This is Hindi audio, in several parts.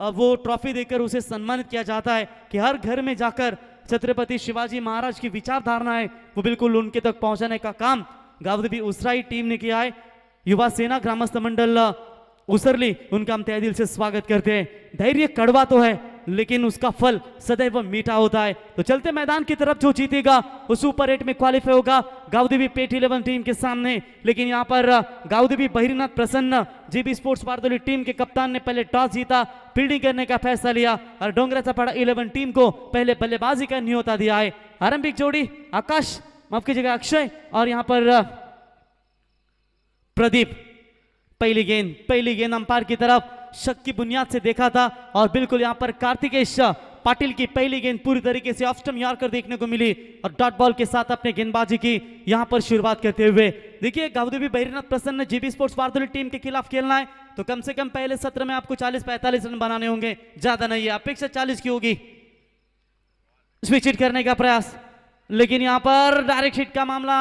अब वो ट्रॉफी देकर उसे सम्मानित किया जाता है कि हर घर में जाकर छत्रपति शिवाजी महाराज की विचारधारणा है वो बिल्कुल उनके तक पहुंचाने का काम गावदेवी उसराई टीम ने किया है। युवा सेना ग्रामस्थ मंडल उसरली, उनका हम तहे दिल से स्वागत करते हैं। धैर्य कड़वा तो है लेकिन उसका फल सदैव मीठा होता है। तो चलते मैदान की तरफ जो जीतेगा वो सुपर 8 में क्वालिफाई होगा गावदेवी पेट 11 टीम के सामने। लेकिन यहाँ पर गावदेवी बहिरीनाथ प्रसन्न जीबी स्पोर्ट्स बारदोली टीम के कप्तान ने पहले टॉस जीता, फील्डिंग करने का फैसला लिया और डोंगरा चपाड़ा 11 टीम को पहले बल्लेबाजी का न्योता दिया है। आरंभिक जोड़ी आकाश, माफ कीजिएगा अक्षय, और यहाँ पर प्रदीप। पहली गेंद अंपायर की तरफ शक की बुनियाद से देखा था और बिल्कुल यहां पर कार्तिकेश पाटिल की पहली गेंद पूरी तरीके से ऑफ स्टंप यॉर्कर देखने को मिली और डॉट बॉल के साथ अपने गेंदबाजी की यहां पर शुरुआत करते हुए। देखिए गावदेवी बहिरीनाथ प्रसन्न जीबी स्पोर्ट्स बारदोली टीम के खिलाफ खेलना है तो कम से कम पहले सत्र में आपको 40-45 रन बनाने होंगे, ज्यादा नहीं है, अपेक्षा 40 की होगी। स्विच हिट करने का प्रयास, लेकिन यहां पर डायरेक्ट हिट का मामला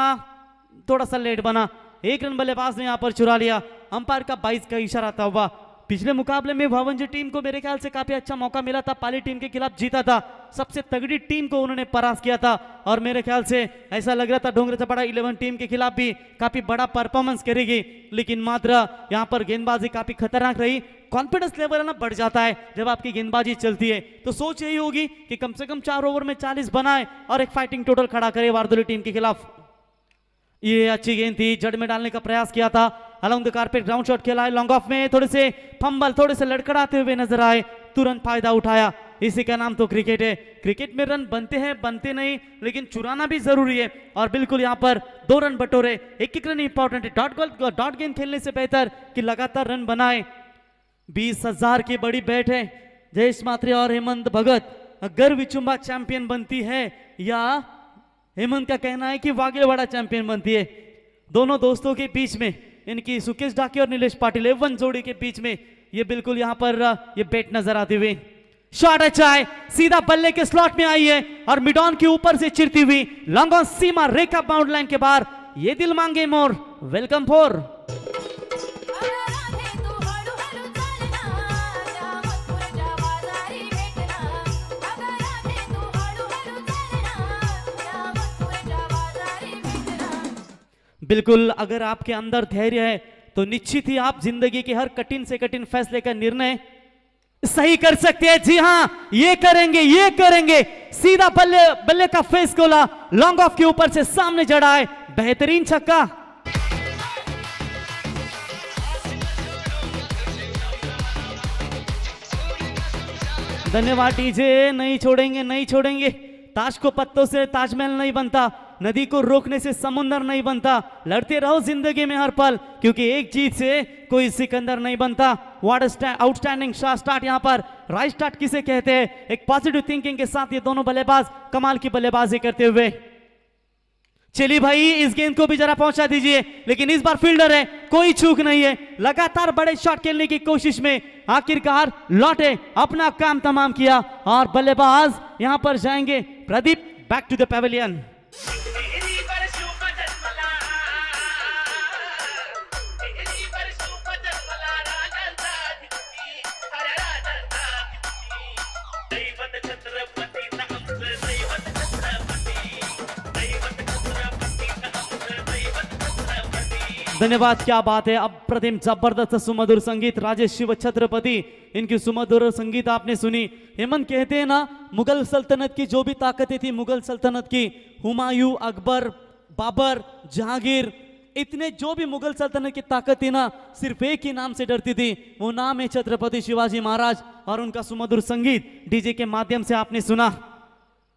थोड़ा सा लेट बना। 1 रन बल्लेबाज ने यहां पर चुरा लिया। अंपायर का 22 का इशारा था हुआ। पिछले मुकाबले में भावंजी टीम को मेरे ख्याल से काफी अच्छा मौका मिला था, पाली टीम के खिलाफ जीता था, सबसे तगड़ी टीम को उन्होंने परास्त किया था और मेरे ख्याल से ऐसा लग रहा था डोंगरा चपाड़ा 11 टीम के खिलाफ भी काफी बड़ा परफॉर्मेंस करेगी। लेकिन मात्र यहां पर गेंदबाजी काफी खतरनाक रही। कॉन्फिडेंस लेवल ना बढ़ जाता है जब आपकी गेंदबाजी चलती है, तो सोच यही होगी कि कम से कम 4 ओवर में 40 बनाए और एक फाइटिंग टोटल खड़ा करे बारदोली टीम के खिलाफ। ये अच्छी गेंद थी, जड़ में डालने का प्रयास किया था, along the carpet ground shot खेला है, लॉन्ग ऑफ में थोड़े से फंबल, थोड़े से लड़खड़ाते हुए नजर आए, तुरंत फायदा उठाया। इसी का नाम तो क्रिकेट है। क्रिकेट में रन बनते हैं, बनते नहीं, लेकिन चुराना भी जरूरी है और बिल्कुल यहाँ पर 2 रन बटोरे। एक रन इंपॉर्टेंट है, डॉट गेंद खेलने से बेहतर कि लगातार रन बनाए। 20,000 की बड़ी बैट है जयेश मात्रे और हेमंत भगत। अगर विचुंबा चैंपियन बनती है या हेमंत का कहना है कि वागेवाड़ा चैंपियन बनती है, दोनों दोस्तों के बीच में, इनकी सुकेश डाके और नीलेश पाटिल एवन जोड़ी के बीच में ये बिल्कुल यहां पर ये बैट नजर आते हुए। शॉट अच्छा है, सीधा बल्ले के स्लॉट में आई है और मिड ऑन के ऊपर से चिरती हुई long on Seema Rekha bound line के बाहर। ये दिल मांगे मोर, वेलकम फॉर। बिल्कुल, अगर आपके अंदर धैर्य है तो निश्चित ही आप जिंदगी के हर कठिन से कठिन फैसले का निर्णय सही कर सकते हैं। जी हां, ये करेंगे। सीधा बल्ले का फेस खोला, लॉन्ग ऑफ के ऊपर से सामने जड़ा है, बेहतरीन छक्का। धन्यवाद डीजे। नहीं छोड़ेंगे। ताश को पत्तों से ताजमहल नहीं बनता, नदी को रोकने से समुंदर नहीं बनता। लड़ते रहो जिंदगी में हर पल, क्योंकि एक जीत से कोई सिकंदर नहीं बनता। व्हाट आउटस्टैंडिंग स्टार्ट यहाँ पर। राइट स्टार्ट किसे कहते हैं? एक पॉजिटिव थिंकिंग के साथ ये दोनों बल्लेबाज कमाल की बल्लेबाजी करते हुए। चलिए भाई, इस गेंद को भी जरा पहुंचा दीजिए, लेकिन इस बार फील्डर है, कोई चूक नहीं है। लगातार बड़े शॉट खेलने की कोशिश में आखिरकार लौटे, अपना काम तमाम किया और बल्लेबाज यहां पर जाएंगे Pradeep back to the pavilion. धन्यवाद, क्या बात है। अप्रतिम जबरदस्त सुमधुर संगीत, राजेश शिव छत्रपति, इनकी सुमधुर संगीत आपने सुनी। हेमंत कहते हैं ना, मुगल सल्तनत की जो भी ताकतें थी, मुगल सल्तनत की, हुमायूं, अकबर, बाबर, जहांगीर, इतने जो भी मुगल सल्तनत की ताकत थी ना, सिर्फ एक ही नाम से डरती थी, वो नाम है छत्रपति शिवाजी महाराज। और उनका सुमधुर संगीत डीजे के माध्यम से आपने सुना।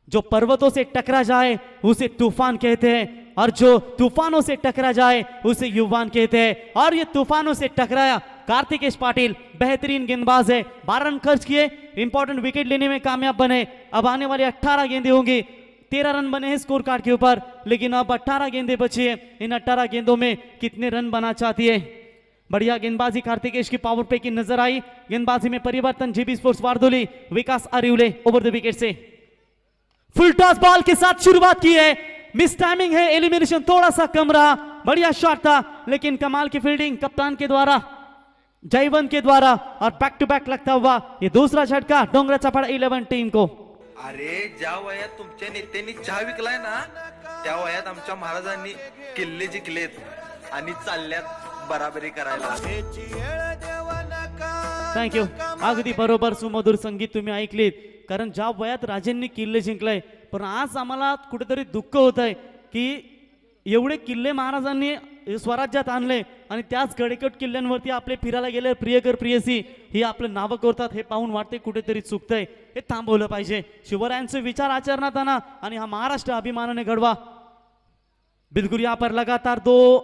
जो पर्वतों से टकरा जाए उसे तूफान कहते हैं, और जो तूफानों से टकरा जाए उसे युवान कहते हैं। और ये तूफानों से टकराया कार्तिकेश पाटिल, बेहतरीन गेंदबाज है। 12 रन खर्च किए, इंपॉर्टेंट विकेट लेने में कामयाब बने। अब आने वाली 18 गेंदें होंगी। 13 रन बने हैं स्कोर कार्ड के ऊपर, लेकिन अब 18 गेंदें बची है। इन 18 गेंदों में कितने रन बना चाहती है? बढ़िया गेंदबाजी कार्तिकेश की पावर प्ले की नजर आई। गेंदबाजी में परिवर्तन, जीबी स्पोर्ट्स बारदोली, विकास अरिउले ओवर द विकेट से फुल टॉस बॉल के साथ शुरुआत की है। मिस टाइमिंग है, एलिमिनेशन थोड़ा सा कम रहा। बढ़िया शॉट था, लेकिन कमाल की फील्डिंग कप्तान के द्वारा। जयवंत के द्वारा और बैक टू बैक लगता हुआ ये दूसरा झटका डोंगराचा पाडा 11 टीम को। अरे ज्या वयात तुमच्या नेत्यांनी चहा विकलाय ना त्या वयात आमच्या महाराजांनी किल्ले जिंकलेत आणि चालल्यात बराबरी करायला। थँक्यू, अगदी बरोबर सुमधुर संगीत तुम्ही ऐकलीत, कारण ज्या वयात राजेंनी किल्ले जिंकलाय, पण आज आम्हाला कुठेतरी दुःख होत आहे की एवढे किल्ले महाराजांनी स्वराज्यात आणले आणि त्याच गडेकट किल्ल्यांवरती आपले फिरायला गेले प्रियकर प्रियसी ही आपलं नावं करतात, हे पाहून वाटते कुठेतरी चुकतंय, हे थांबवलं पाहिजे। शिवरायांचे विचार आचरणात आणा आणि हा महाराष्ट्र अभिमानाने घडवा। बिल्कुल यहाँ पर लगातार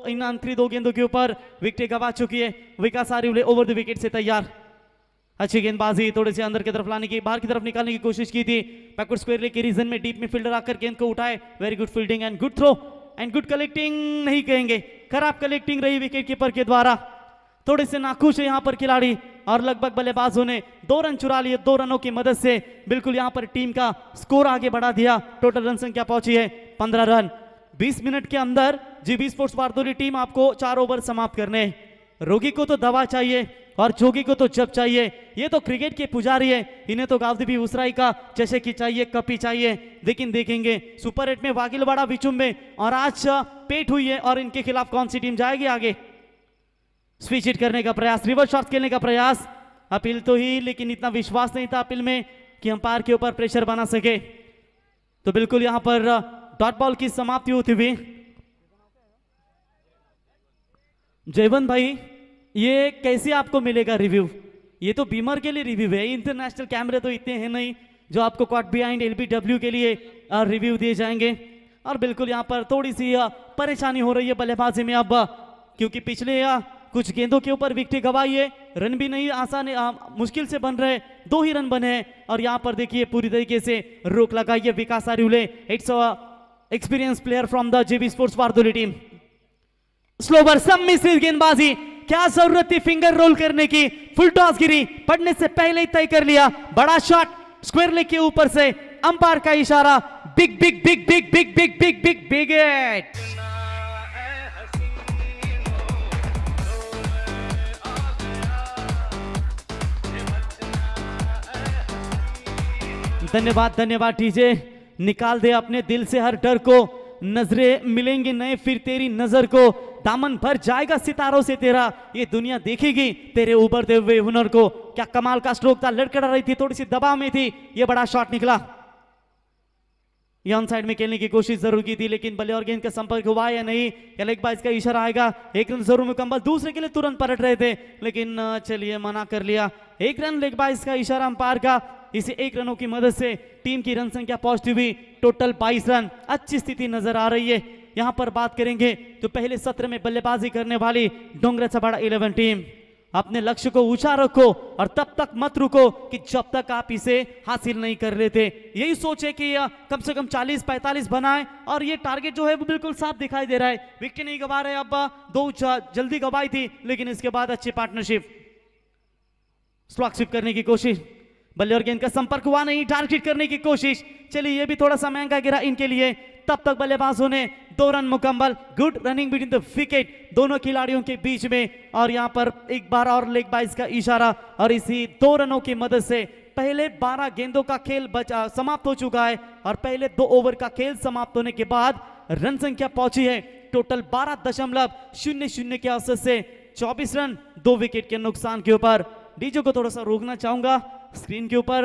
इन अंतरी 2 गेंदों के ऊपर विकेट गवा चुकी है विकास आरिवले, ओवर द विकेट से तैयार। अच्छी गेंदबाजी, थोड़े से अंदर की तरफ लाने की, बाहर की तरफ निकालने की कोशिश की थी, बैकवर्ड स्क्वायर लेग के रीजन में डीप में फील्डर आकर गेंद को उठाए, very good fielding and good throw and good collecting नहीं कहेंगे, खराब कलेक्टिंग रही विकेट कीपर के द्वारा। थोड़े से नाखुश है यहाँ पर खिलाड़ी और लगभग बल्लेबाजों ने 2 रन चुरा लिए, 2 रनों की मदद से बिल्कुल यहाँ पर टीम का स्कोर आगे बढ़ा दिया। टोटल रन संख्या पहुंची है 15 रन। 20 मिनट के अंदर जीबी स्पोर्ट्स बारदोली टीम आपको 4 ओवर समाप्त करने। रोगी को तो दवा चाहिए और जोगी को तो जब चाहिए, ये तो क्रिकेट के पुजारी है, इन्हें तो गावदेवी उसराई का जैसे कि चाहिए, कपी चाहिए। लेकिन देखेंगे सुपर 8 में वागिलवाड़ा विचुम में और आज पेट हुई है और इनके खिलाफ कौन सी टीम जाएगी आगे। स्विच हिट करने का प्रयास, रिवर्स शॉट खेलने का प्रयास, अपील तो ही, लेकिन इतना विश्वास नहीं था अपील में कि अंपायर के ऊपर प्रेशर बना सके। तो बिल्कुल यहां पर डॉट बॉल की समाप्ति होती हुई। जयवंत भाई, ये कैसे आपको मिलेगा रिव्यू? ये तो बीमर के लिए रिव्यू है, इंटरनेशनल कैमरे तो इतने हैं नहीं जो आपको कॉट बिहाइंड एलबीडब्ल्यू के लिए रिव्यू दिए जाएंगे। और बिल्कुल यहाँ पर थोड़ी सी परेशानी हो रही है बल्लेबाजी में अब, क्योंकि पिछले कुछ गेंदों के ऊपर विकेट गवाई है, रन भी नहीं आसान मुश्किल से बन रहे, 2 ही रन बने हैं। और यहाँ पर देखिए पूरी तरीके से रोक लगाई है विकास आरिवले, it's experience player from the J B sports Bardoli team. Slower सम्मिश्रित गेंदबाजी, क्या जरूरत थी फिंगर रोल करने की, फुल टॉस गिरी, पड़ने से पहले ही तय कर लिया, बड़ा शॉट स्क्वायर लेग के ऊपर से, अंपायर का इशारा, big big big big big big big big big hit. धन्यवाद धन्यवाद डीजे, निकाल दे अपने दिल से हर डर को, नजरें मिलेंगे नए फिर तेरी नजर को, दामन भर जाएगा सितारों से तेरा, ये दुनिया देखेगी तेरे उभरते हुए हुनर को। क्या कमाल का स्ट्रोक था, लड़खड़ा रही थी, थोड़ी सी दबाव में थी, ये बड़ा शॉट निकला। ये ऑन साइड में खेलने की कोशिश जरूर की थी, लेकिन बल्ले और गेंद का संपर्क हुआ या नहीं, या लेग बाइज का इशारा आएगा, 1 रन जरूर मुकम्मल, दूसरे के लिए तुरंत पलट रहे थे, लेकिन चलिए मना कर लिया। 1 रन लेग बाइज का इशारा अंपायर का, इसे 1 रनों की मदद से टीम की रन संख्या पहुंचती हुई टोटल 22 रन। अच्छी स्थिति नजर आ रही है। यहां पर बात करेंगे तो पहले सत्र में बल्लेबाजी करने वाली डोंगराचा पाडा 11 टीम, अपने लक्ष्य को ऊंचा रखो और तब तक मत रुको कि जब तक आप इसे हासिल नहीं कर लेते। यही सोचे कि कम से कम 40-45 बनाए, और ये टारगेट जो है वो बिल्कुल साफ दिखाई दे रहा है। विकेट नहीं गवा रहे, अब 2 जल्दी गवाई थी, लेकिन इसके बाद अच्छी पार्टनरशिप, स्ट्रोक स्वीप करने की कोशिश, बल्ले और गेंद का संपर्क हुआ नहीं, टारगेट करने की कोशिश, चलिए ये भी थोड़ा सा महंगा गिरा इनके लिए। तब तक बल्लेबाजों ने 2 रन मुकम्मल, good running between the wicket दोनों खिलाड़ियों के बीच में, और यहां पर एक बार और लेग बाइज का इशारा, और इसी 2 रनों की मदद से पहले 12 गेंदों का खेल समाप्त हो चुका है, और पहले 2 ओवर का खेल समाप्त होने के बाद रन संख्या पहुंची है टोटल 12.00 के औसत से 24 रन 2 विकेट के नुकसान के ऊपर। डीजे को थोड़ा सा रोकना चाहूंगा। स्क्रीन के ऊपर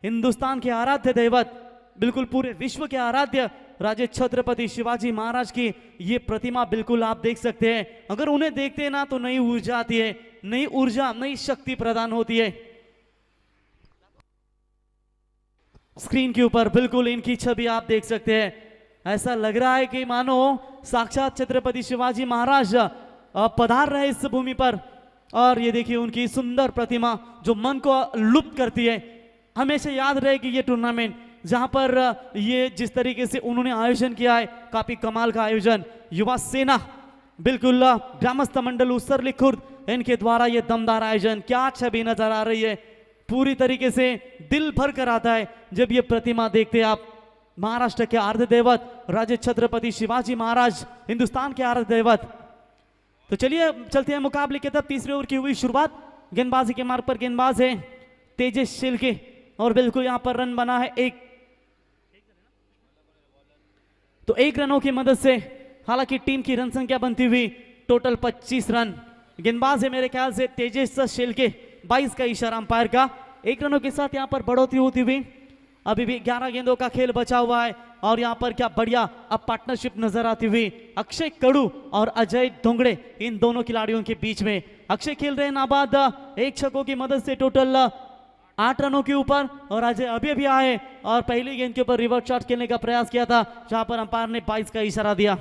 हिंदुस्तान के आराध्य दैवत, बिल्कुल पूरे विश्व के आराध्य राजे छत्रपति शिवाजी महाराज की ये प्रतिमा बिल्कुल आप देख सकते हैं। अगर उन्हें देखते हैं ना तो नई ऊर्जा आती है, नई ऊर्जा नई शक्ति प्रदान होती है। स्क्रीन के ऊपर बिल्कुल इनकी छवि आप देख सकते हैं। ऐसा लग रहा है कि मानो साक्षात छत्रपति शिवाजी महाराज पधार रहे इस भूमि पर, और ये देखिए उनकी सुंदर प्रतिमा जो मन को लुप्त करती है। हमेशा याद रहेगी ये टूर्नामेंट, जहां पर ये जिस तरीके से उन्होंने आयोजन किया है, काफी कमाल का आयोजन। युवा सेना, बिल्कुल ग्रामस्थ मंडल उसरली खुर्द, इनके द्वारा ये दमदार आयोजन, क्या छवि नजर आ रही है, पूरी तरीके से दिल भर कर आता है जब ये प्रतिमा देखते आप। महाराष्ट्र के आराध्य दैवत राजे छत्रपति शिवाजी महाराज, हिंदुस्तान के आराध्य दैवत। तो चलिए चलते हैं मुकाबले की तरफ। तीसरे ओवर की हुई शुरुआत, गेंदबाजी के मार्ग पर गेंदबाज है तेजस शिलके और बिल्कुल यहां पर रन बना है एक। तो 1 रनों की मदद से हालांकि टीम की रन संख्या बनती हुई टोटल 25 रन। गेंदबाज है मेरे ख्याल से तेजस शिलके, 22 का इशारा अंपायर का। 1 रनों के साथ यहां पर बढ़ोतरी होती हुई अभी भी 11 गेंदों का खेल बचा हुआ है और यहां पर क्या बढ़िया अब पार्टनरशिप नजर आती हुई अक्षय कड़ू और अजय डोंगड़े, इन दोनों खिलाड़ियों के बीच में। अक्षय खेल रहे हैं नाबाद 1 छक्कों की मदद से टोटल 8 रनों के ऊपर और अजय अभी अभी आए और पहली गेंद के ऊपर रिवर्स शॉट खेलने का प्रयास किया था जहां पर अंपायर ने 22 का इशारा दिया।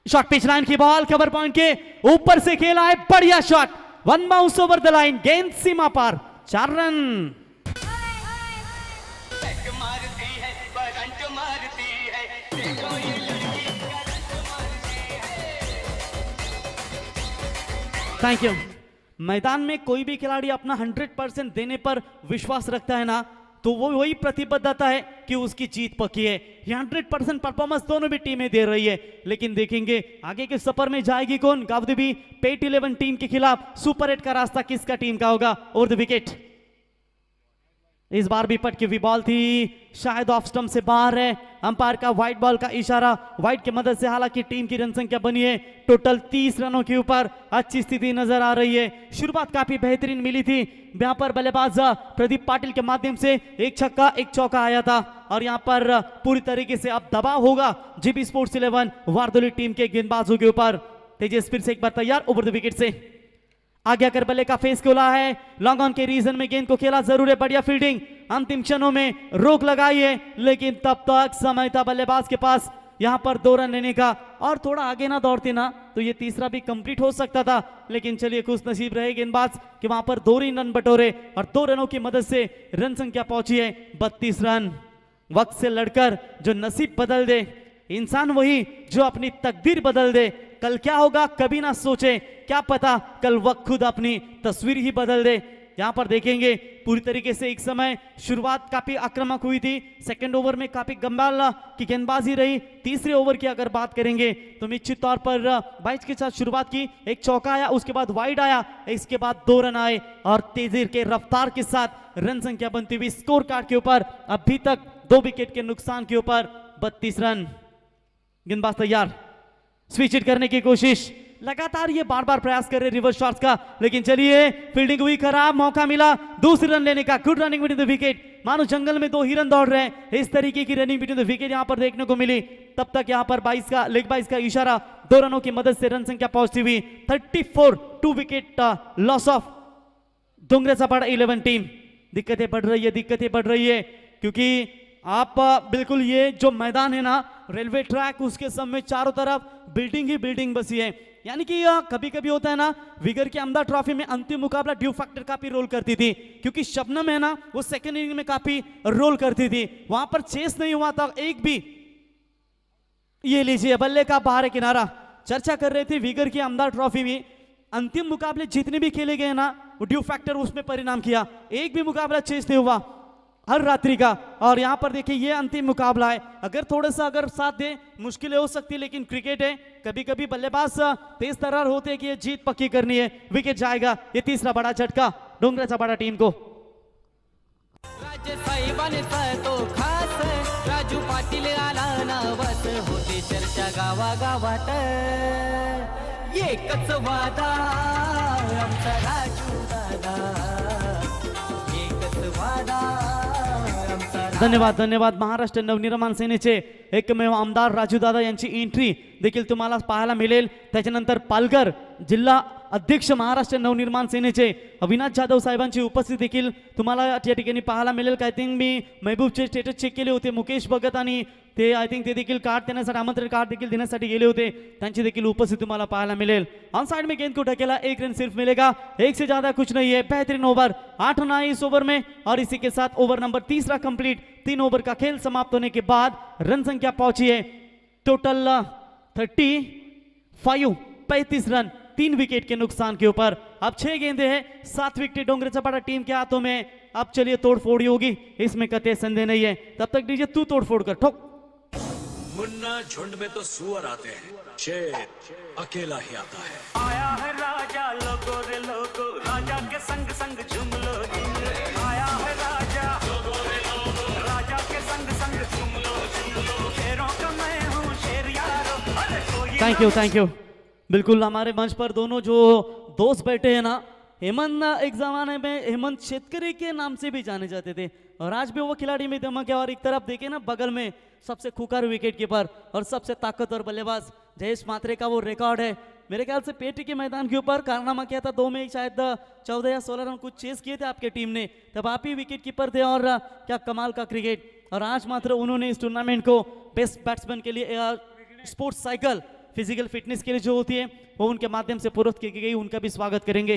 शॉट पिच लाइन की बॉल कवर पॉइंट के ऊपर से खेला है, बढ़िया shot, 1 bounce over the line, गेंद सीमा पार, 4 रन। Thank you. मैदान में कोई भी खिलाड़ी अपना 100% देने पर विश्वास रखता है ना, तो वो वही प्रतिबद्धता है कि उसकी जीत पक्की है। ये 100% परफॉर्मेंस दोनों भी टीमें दे रही है, लेकिन देखेंगे आगे के सफर में जाएगी कौन। गावदेवी पेट 11 टीम के खिलाफ सुपर 8 का रास्ता किसका टीम का होगा। ओवर द विकेट, इस बार भी पटकी हुई बॉल थी, शायद ऑफ स्टंप से बाहर है। अंपायर का व्हाइट बॉल का इशारा, व्हाइट की मदद से हालांकि टीम की रन संख्या बनी है टोटल 30 रनों के ऊपर। अच्छी स्थिति नजर आ रही है, शुरुआत काफी बेहतरीन मिली थी। यहां पर बल्लेबाज प्रदीप पाटिल के माध्यम से 1 छक्का 1 चौका आया था और यहां पर पूरी तरीके से अब दबाव होगा जीबी स्पोर्ट्स 11 वारदोली टीम के गेंदबाजों के ऊपर। तेजस फिर से एक बार तैयार, ओवर द विकेट से आगे आकर बल्ले का फेस खोला है, लॉन्ग ऑन के रीजन में गेंद को खेला जरूर है, बढ़िया फील्डिंग, अंतिम क्षणों में रोक लगाई है, लेकिन तब तक समय था बल्लेबाज के पास यहां पर 2 रन लेने का और थोड़ा आगे ना दौड़ते ना तो ये तीसरा भी कंप्लीट हो सकता था। लेकिन चलिए खुश नसीब रहे गेंदबाज कि वहां पर 2 रन बटोरे और 2 रनों की मदद से रन संख्या पहुंची है 32 रन। वक्त से लड़कर जो नसीब बदल दे इंसान वही जो अपनी तकदीर बदल दे। कल क्या होगा कभी ना सोचे, क्या पता कल वक्त खुद अपनी तस्वीर ही बदल दे। यहां पर देखेंगे पूरी तरीके से एक समय शुरुआत काफी आक्रामक हुई थी, सेकंड ओवर में काफी गंभीर की गेंदबाजी रही। तीसरे ओवर की अगर बात करेंगे तो निश्चित तौर पर 22 के साथ शुरुआत की, 1 चौका आया, उसके बाद वाइड आया, इसके बाद 2 रन आए और तेजी के रफ्तार के साथ रन संख्या बनती हुई स्कोर कार्ड के ऊपर अभी तक 2 विकेट के नुकसान के ऊपर 32 रन। गेंदबाज तैयार, स्विच हिट करने की कोशिश, लगातार ये बार बार प्रयास कर रहे रिवर्स शॉट्स का, लेकिन चलिए फील्डिंग हुई खराब, मौका मिला दूसरी रन लेने का। Good running between the wicket, मानो जंगल में 2 हिरन दौड़ रहे हैं, इस तरीके की रनिंग बिटवीन द विकेट यहां पर देखने को मिली। तब तक यहां पर 22 का लेग 22 का इशारा, 2 रनों की मदद से रन संख्या पहुंचती हुई 34, 2 विकेट लॉस ऑफ डोंगरे सपाटा 11 टीम। दिक्कतें बढ़ रही है क्योंकि आप बिल्कुल ये जो मैदान है ना रेलवे ट्रैक, उसके सब में चारों तरफ बिल्डिंग ही बिल्डिंग बसी है। यानी कि कभी कभी होता है ना, विगर की अमदा ट्रॉफी में अंतिम मुकाबला ड्यू फैक्टर काफी रोल करती थी क्योंकि शबनम है ना वो सेकंड इनिंग में काफी रोल करती थी, वहां पर चेस नहीं हुआ था एक भी। ये लीजिए बल्ले का बाहर है किनारा, चर्चा कर रहे थे विगर की अमदा ट्रॉफी में अंतिम मुकाबले जितने भी खेले गए ना वो ड्यू फैक्टर उसमें परिणाम किया, एक भी मुकाबला चेस नहीं हुआ हर रात्रि का। और यहां पर देखिए ये अंतिम मुकाबला है, अगर थोड़ा सा अगर साथ दे मुश्किलें हो सकती है, लेकिन क्रिकेट है, कभी कभी बल्लेबाज तेज तर्रार होते हैं कि ये जीत पक्की करनी है। विकेट जाएगा, ये तीसरा बड़ा झटका डोंगरा सपाटा टीम को। तो खास राजू पाटील आला नावात होते चर्चा गावागावात, एकच वादा आमचा राजू दादा, एकच वादा। धन्यवाद महाराष्ट्र नवनिर्माण सेनेचे एकमेव आमदार राजूदादा यांची एंट्री देखील तुम्हाला पाहायला मिळेल। त्याच्यानंतर पालघर जिल्हा अध्यक्ष महाराष्ट्र नवनिर्माण सेनेचे अविनाश जाधव साहेबांची उपस्थिती देखील तुम्हाला या ठिकाणी पाहायला मिळेल। आय थिंक मी महबूबचे स्टेटस चेक केले होते, मुकेश भगत आणि ते आय थिंक ते देखील कार्ड देण्यासाठी आमंत्रण कार्ड देखील देण्यासाठी गेले होते, त्यांची देखील उपस्थिती तुम्हाला पाहायला मिळेल। ऑन साइड में गेंद को ढकेला, 1 रन सिर्फ मिलेगा, 1 से ज्यादा कुछ नहीं है। बेहतरीन ओवर, 8 रन आए इस ओवर में और इसी के साथ ओवर नंबर तीसरा कंप्लीट। 3 ओवर का खेल समाप्त होने के बाद रन संख्या पहुंची है टोटल 35 रन, 3 विकेट के नुकसान के ऊपर। अब 6 गेंदे हैं, 7 विकेट डोंगरे सपाटा टीम के हाथों में। अब चलिए तोड़फोड़ होगी, इसमें कतई संदेह नहीं है। तब तक डीजे तू तोड़फोड़ कर ठोक। मुन्ना झुंड में तो सुअर आते हैं, शेर अकेला ही आता है। आया है राजा लोगो रे लोगो, राजा के संग संग झूम लो झूम लो। आया है राजा लोगो रे लोगो, राजा के संग संग झूम लो झूम लो। शेरों का मैं हूँ शेर यारो, अरे कोई थैंक यू बिल्कुल। हमारे मंच पर दोनों जो दोस्त बैठे हैं ना, हेमंत एक जमाने में हेमंत शेतकरी के नाम से भी जाने जाते थे और आज भी वो खिलाड़ी में धमक है। और एक तरफ देखे ना, बगल में सबसे खूंखार विकेट कीपर और सबसे ताकतवर बल्लेबाज जयेश मात्रे का वो रिकॉर्ड है। मेरे ख्याल से पेटी के मैदान के ऊपर कारनामा किया था, 2 में शायद 14 या 16 रन कुछ चेस किए थे आपके टीम ने, तब आप ही विकेट कीपर थे। और क्या कमाल का क्रिकेट। और आज मात्र उन्होंने इस टूर्नामेंट को बेस्ट बैट्समैन के लिए स्पोर्ट्स साइकिल फिजिकल फिटनेस के लिए जो होती है वो उनके माध्यम से पुरस्कृत की गई, उनका भी स्वागत करेंगे।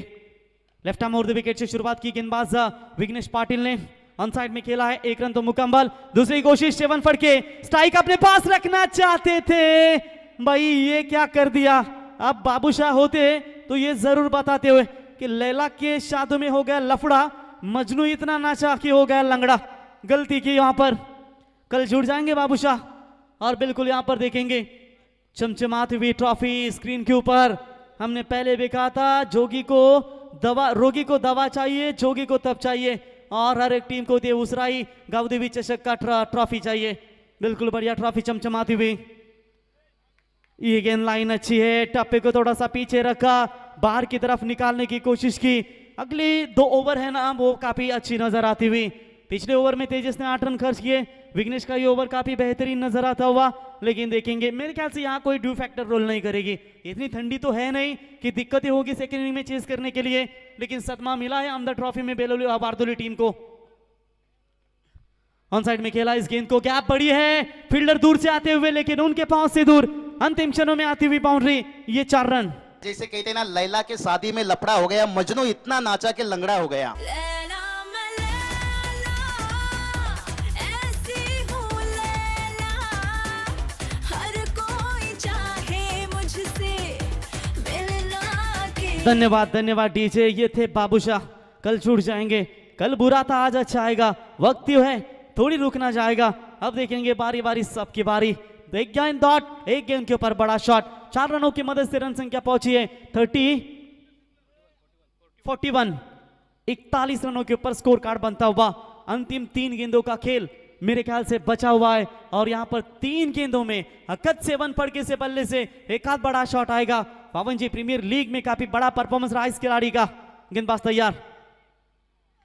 Left arm over the wicket से शुरुआत की गेंदबाज विघ्नेश पाटिल ने, ऑन साइड में खेला है, 1 रन तो मुकम्मल। दूसरी कोशिश 7 फटके, स्ट्राइक अपने पास रखना चाहते थे भाई, ये क्या कर दिया। अब बाबूशाह होते तो ये जरूर बताते हुए कि लैला के शादों में हो गया लफड़ा, मजनू इतना नाचा कि हो गया लंगड़ा। गलती की यहां पर, कल जुड़ जाएंगे बाबूशाह। और बिल्कुल यहां पर देखेंगे चमचमाती हुई ट्रॉफी स्क्रीन के ऊपर। हमने पहले भी कहा था जोगी को दवा, रोगी को दवा चाहिए, जोगी को तब चाहिए। और हर एक टीम को दे उसराई गावदेवी चषक का ट्रॉफी चाहिए। बिल्कुल बढ़िया ट्रॉफी चमचमाती हुई। ये गेंद लाइन अच्छी है, टप्पे को थोड़ा सा पीछे रखा, बाहर की तरफ निकालने की कोशिश की। अगली 2 ओवर है ना, वो काफी अच्छी नजर आती हुई। पिछले ओवर में तेजस ने 8 रन खर्च किए, विघ्नेश का ये ओवर काफी बेहतरीन नजर आता हुआ। लेकिन देखेंगे, मेरे ख्याल से यहाँ कोई ड्यू फैक्टर रोल नहीं करेगी। इतनी ठंडी तो है नहीं कि दिक्कतें होगी सेकेंड इनिंग में चेस करने के लिए, लेकिन सदमा मिला है आमदा ट्रॉफी में बेलोली बारदोली टीम को। ऑन साइड में खेला इस गेंद को, गैप बड़ी है, फील्डर दूर से आते हुए लेकिन उनके पांव से दूर, अंतिम क्षणों में आती हुई बाउंड्री, ये 4 रन। जैसे कहते हैं ना, लैला के शादी में लफड़ा हो गया, मजनू इतना नाचा के लंगड़ा हो गया। धन्यवाद डीजे, ये थे बाबूशाह। कल छूट जाएंगे, कल बुरा था आज अच्छा आएगा, वक्त ही है, थोड़ी रुकना जाएगा। अब देखेंगे बारी बारी सबकी बारी। एक गेंद डॉट, एक गेंद के ऊपर बड़ा शॉट, 4 रनों की मदद से रन संख्या पहुंची है 41। 41 रनों के ऊपर स्कोर कार्ड बनता हुआ। अंतिम 3 गेंदों का खेल मेरे ख्याल से बचा हुआ है और यहां पर 3 गेंदों में हकत 7 फड़के से बल्ले से एक आध बड़ा शॉट आएगा। पवन जी, प्रीमियर लीग में काफी बड़ा परफॉर्मेंस रहा इस खिलाड़ी का। गेंदबाज तैयार,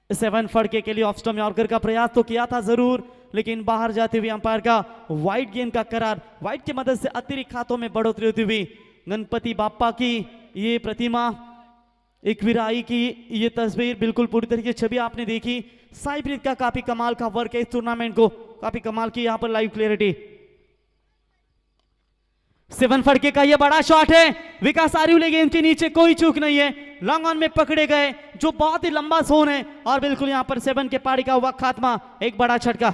7 फड़के के लिए ऑफ स्टंप यॉर्कर का प्रयास तो किया था जरूर, लेकिन बाहर जाते हुए अंपायर का वाइड गेंद का करार। वाइड की मदद से अतिरिक्त खातों में बढ़ोतरी होती हुई। गणपति बाप्पा की ये प्रतिमा, एक विराई की ये तस्वीर, बिल्कुल पूरी तरीके से छवि आपने देखी। साइप्रीत का काफी कमाल का वर्क है इस टूर्नामेंट को, काफी कमाल की यहाँ पर लाइव क्लियरिटी। 7 फड़के का ये बड़ा शॉट है, विकास आर्यूले गेंद के नीचे, कोई चूक नहीं है, लॉन्ग ऑन में पकड़े गए जो बहुत ही लंबा जोन है। और बिल्कुल यहाँ पर 7 के पारी का हुआ खात्मा, एक बड़ा छटका।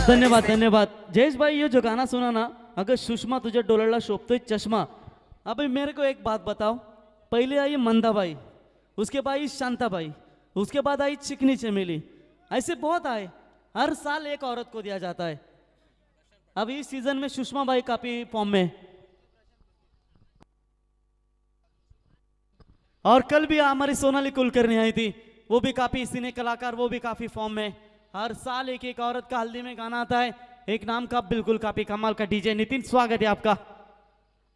धन्यवाद जयेश भाई। ये जो गाना सुना ना, अगर सुषमा तुझे डोलरला शोभतोय चष्मा। अब मेरे को एक बात बताओ, पहले आई मंदाबाई, उसके बाद आई शांताबाई, उसके बाद आई चिकनी चमेली, ऐसे बहुत आए, हर साल एक औरत को दिया जाता है। अब इस सीजन में सुषमा बाई काफी फॉर्म में, और कल भी हमारी सोनाली कुलकर्णी आई थी, वो भी काफी सिने कलाकार, वो भी काफी फॉर्म में। हर साल एक एक औरत का हल्दी में गाना आता है, एक नाम का बिल्कुल काफी कमाल का डीजे नितिन, स्वागत है आपका।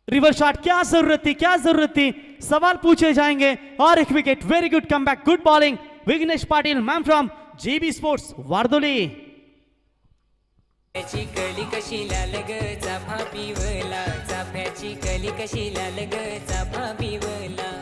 रिवर्स शॉट, क्या जरूरत थी, सवाल पूछे जाएंगे। और एक wicket, very good comeback, good bowling, Vighnesh Patil, man from G B sports Bardoli. कली कशी लाल ग चाफा पिवला, चाफ्याची कली कशी लाल ग चाफा पिवला।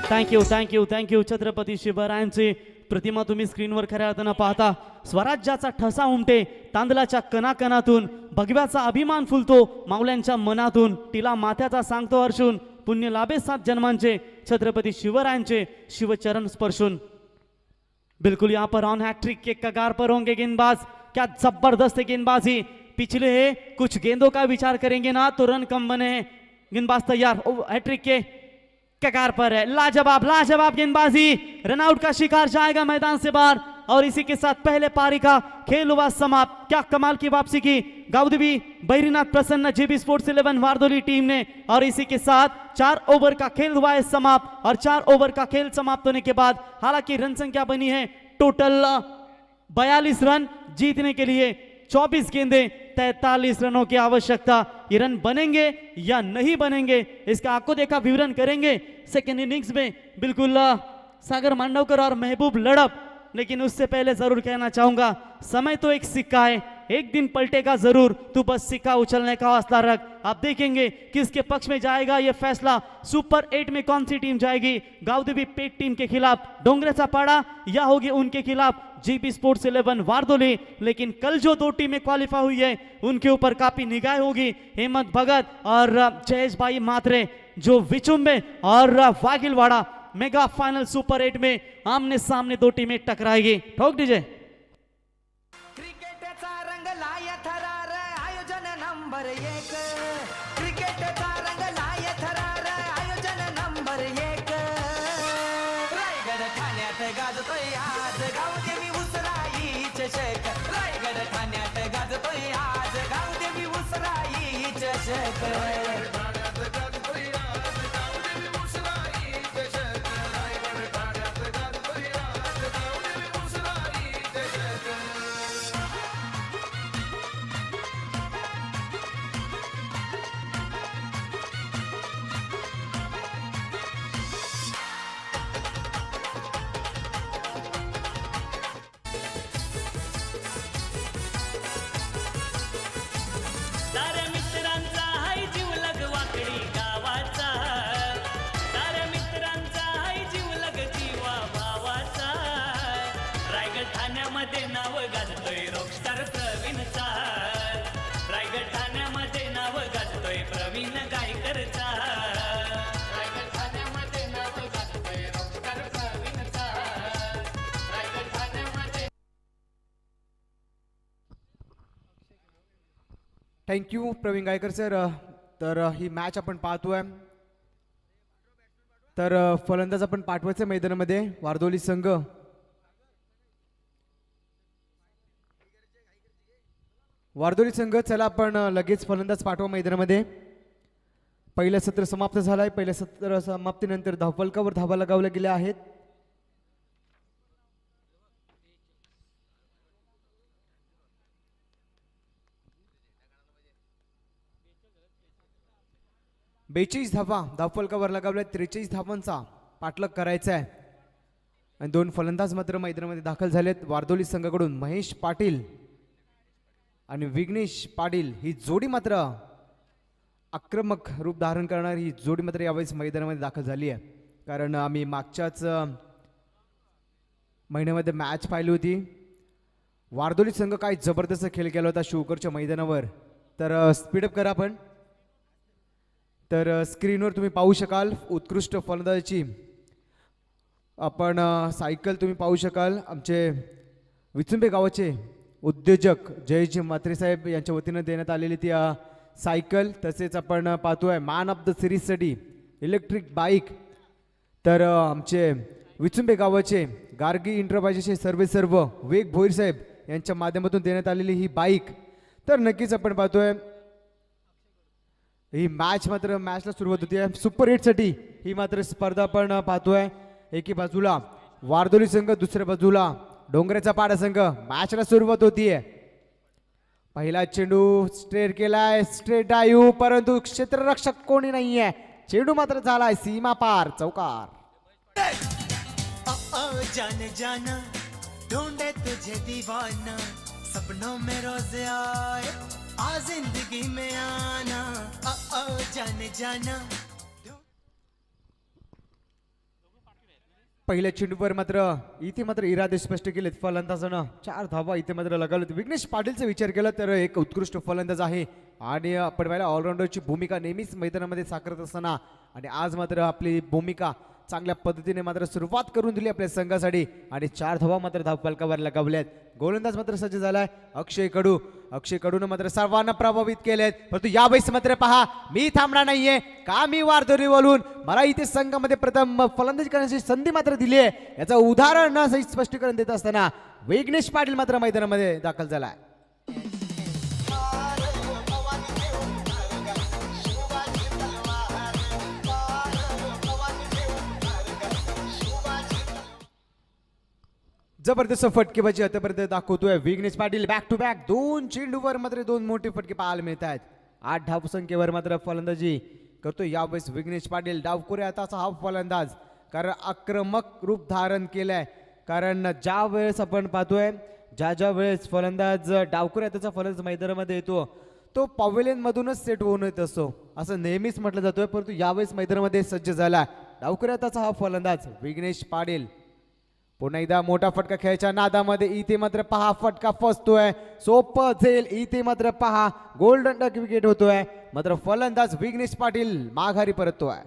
थँक्यू छत्रपती शिवरायांची प्रतिमा तुम्ही स्क्रीनवर खऱ्या अर्थानं पाहता। स्वराज्याचा ठसा उमटे तांदळाच्या कणाकणातून, भगव्याचा अभिमान फुलतो मावल्यांच्या मनातून, टिला माथ्याचा सांगतो हर्षून, पुण्य लाभे 7 जन्मांचे छत्रपति शिवरायांचे शिवचरण स्पर्शून। बिल्कुल यहाँ पर ऑन हैट्रिक के कगार पर होंगे गेंदबाज, क्या जबरदस्त गेंदबाजी, पिछले कुछ गेंदों का विचार करेंगे ना तो रन कम बने हैं। गेंदबाज तैयार, हैट्रिक के कगार पर है, लाजवाब लाजवाब गेंदबाजी, रनआउट का शिकार जाएगा मैदान से बाहर और इसी के साथ पहले पारी का खेल हुआ समाप्त। क्या कमाल की वापसी की गाउदेवी बैरीनाथ प्रसन्न जेबी स्पोर्ट्स 11 वारदोली टीम ने और इसी के साथ 4 ओवर का खेल हुआ है समाप्त और 4 ओवर का खेल समाप्त होने के बाद हालांकि रन संख्या बनी है टोटल 42 रन, जीतने के लिए 24 गेंदें 43 रनों की आवश्यकता। ये रन बनेंगे या नहीं बनेंगे इसका आपको देखा विवरण करेंगे सेकेंड इनिंग्स में। बिल्कुल सागर मांडवकर और महबूब लड़प, लेकिन उससे पहले जरूर कहना चाहूंगा समय तो एक सिक्का है, एक दिन पलटेगा जरूर, तू बस सिक्का उछलने का हौसला रख। आप देखेंगे किसके पक्ष में जाएगा यह फैसला। सुपर 8 में कौन सी टीम जाएगी, गाउदेवी पेट टीम के खिलाफ डोंगरेचा पाड़ा या होगी उनके खिलाफ जीबी स्पोर्ट्स 11 वारदोली। लेकिन कल जो 2 टीमें क्वालिफाई हुई है उनके ऊपर काफी निगाह होगी। हेमंत भगत और जयेश भाई मात्रे जो विचुम्बे और वागिलवाड़ा मेगा फाइनल सुपर 8 में आमने सामने 2 टीमें टकराएगी। ठोक दीजिए। क्रिकेटचा रंग लाय थरार, आयोजन नंबर 1, क्रिकेटचा रंग लाय थरार, आयोजन नंबर 1, रायगड ठाण्यात गाजतोय आज गावदेवी उसराई चषक, रायगड ठाण्यात गाजतोय आज गावदेवी उसराई चषक। साऱ्या मित्रांचा हाय जीव लग वाकडी गावाचा, साऱ्या मित्रांचा हाय जीव लग जीवा भावाचा, रायगड ठाण्यामध्ये नाव गाजतोय रॉकस्टार प्रवीणचा, रायगड ठाण्यामध्ये नाव गाजतोय प्रवीण गायकरचा, रायगड ठाण्यामध्ये नाव गाजतोय रॉकस्टार प्रवीणचा, रायगड ठाण्यामध्ये। Thank you Praveen Gaikar sir. तर ही मॅच आपण पाहतोय, तर फलंदाज आपण पाठवायचं मैदानामध्ये वारदोली संघ। वारदोली संघ चला आपण लगेच फलंदाज पाठवा मैदानामध्ये। पहिलं सत्र समाप्त झालंय, पहिल्या सत्र समाप्तीनंतर धावफलकावर धावा लगावल्या गेल्या आहेत। बेचाळीस धावा धावफलकावर लगावल्या, 43 धावांचा पाठलाग करायचा आहे आणि 2 फलंदाज मात्र मैदानामध्ये दाखल झालेत। वारदोली संघाकडून महेश पाटील आणि विघ्नेश पाटील ही जोडी मात्र आक्रमक रूप धारण करणारी ही जोडी मात्र यावेळेस मैदानामध्ये दाखल झाली आहे। कारण आम्ही मागच्याच महिन्यामध्ये मॅच पाहिली होती, वारदोली संघ काय जबरदस्त खेळ केला होता शिवकरच्या मैदानावर। तर स्पीडअप करा आपण। तर स्क्रीनवर तुम्ही पाहू शकाल उत्कृष्ट फलंदाजीची आपण सायकल तुम्ही पाहू शकाल। आमचे विचुंबे गावाचे उद्योजक जयजी म्हात्रे साहेब यांच्या वतीनं देण्यात आलेली ती सायकल, तसेच आपण पाहतोय मॅन ऑफ द सिरीजसाठी इलेक्ट्रिक बाईक। तर आमचे विचुंबे गावाचे गार्गी इंटरप्राइजेसचे सर्व वेग भोईर साहेब यांच्या माध्यमातून देण्यात आलेली ही बाईक। तर नक्कीच आपण पाहतोय ही मॅच मात्र मॅचला सुरुवात होती आहे सुपर 8 साठी। ही मात्र स्पर्धा आपण पाहतोय एकी बाजूला वारदोली संघ, दुसऱ्या बाजूला डोंगरेचा पाडा संघ। मॅचला सुरुवात होतीये, पहिला चेंडू स्ट्रेट केलाय, स्ट्रेट डायू, परंतु क्षेत्ररक्षक कोणी नाहीये, चेंडू मात्र झालाय सीमा पार, चौकार। जान जाना ढूंढे तुझे दीवाना, सपनों में रोज आए आ जिंदगी में आना, जान जाना। पहिल्या चेंडूवर मात्र इथे मात्र इरादे स्पष्ट केलेत फलंदाजानं 4 धावा इथे मात्र लगावलेत. विघ्नेश पाटीलचा विचार केला तर एक उत्कृष्ट फलंदाज आहे आणि आपण पाहिलं ऑलराऊंडरची भूमिका नेहमीच मैदानामध्ये साकारत असताना आणि आज मात्र आपली भूमिका चांगल्या पद्धतीने मात्र सुरुवात करून दिली आपल्या संघासाठी आणि 4 धावा मात्र धावफलकावर लगावल्यात. गोलंदाज मात्र सज्ज झालाय अक्षय कडून मात्र सर्वांना प्रभावित केलेत. परंतु यावेळेस मात्र पहा मी थांबणार नाहीये का मी वारदोरी बोलून मला इथे संघामध्ये प्रथम फलंदाजी करण्याची संधी मात्र दिली आहे याचं उदाहरण सहित स्पष्टीकरण देत असताना विघ्नेश पाटील मात्र मैदानामध्ये दाखल झालाय. जबरदस्त फटकेबाजी आतापर्यंत दाखवतोय Vighnesh Patil. Back to back 2 चेंडूवर मात्र 2 मोठे फटके पाहायला मिळत आहेत. 8 धावसंख्येवर मात्र फलंदाजी करतोय यावेळेस विघ्नेश पाटील. डावखोरे आताचा हा फलंदाज कारण आक्रमक रूप धारण केलंय कारण ज्या वेळेस आपण पाहतोय ज्या वेळेस फलंदाज डावखोरे आताचा फलंदाज मैदानामध्ये येतो तो पवेलियन मधूनच सेट होऊन येत असतो असं नेहमीच म्हटलं जातोय. परंतु यावेळेस मैदानामध्ये सज्ज झाला डावखोरे आताचा हा फलंदाज विघ्नेश पाटील. पुन्हा एकदा मोठा फटका खेळायच्या नादामध्ये इथे मात्र पहा फटका फसतोय. सोपं झेल इथे मात्र पहा गोल्डन डक विकेट होतोय मात्र फलंदाज विघ्नेश पाटील माघारी परततोय.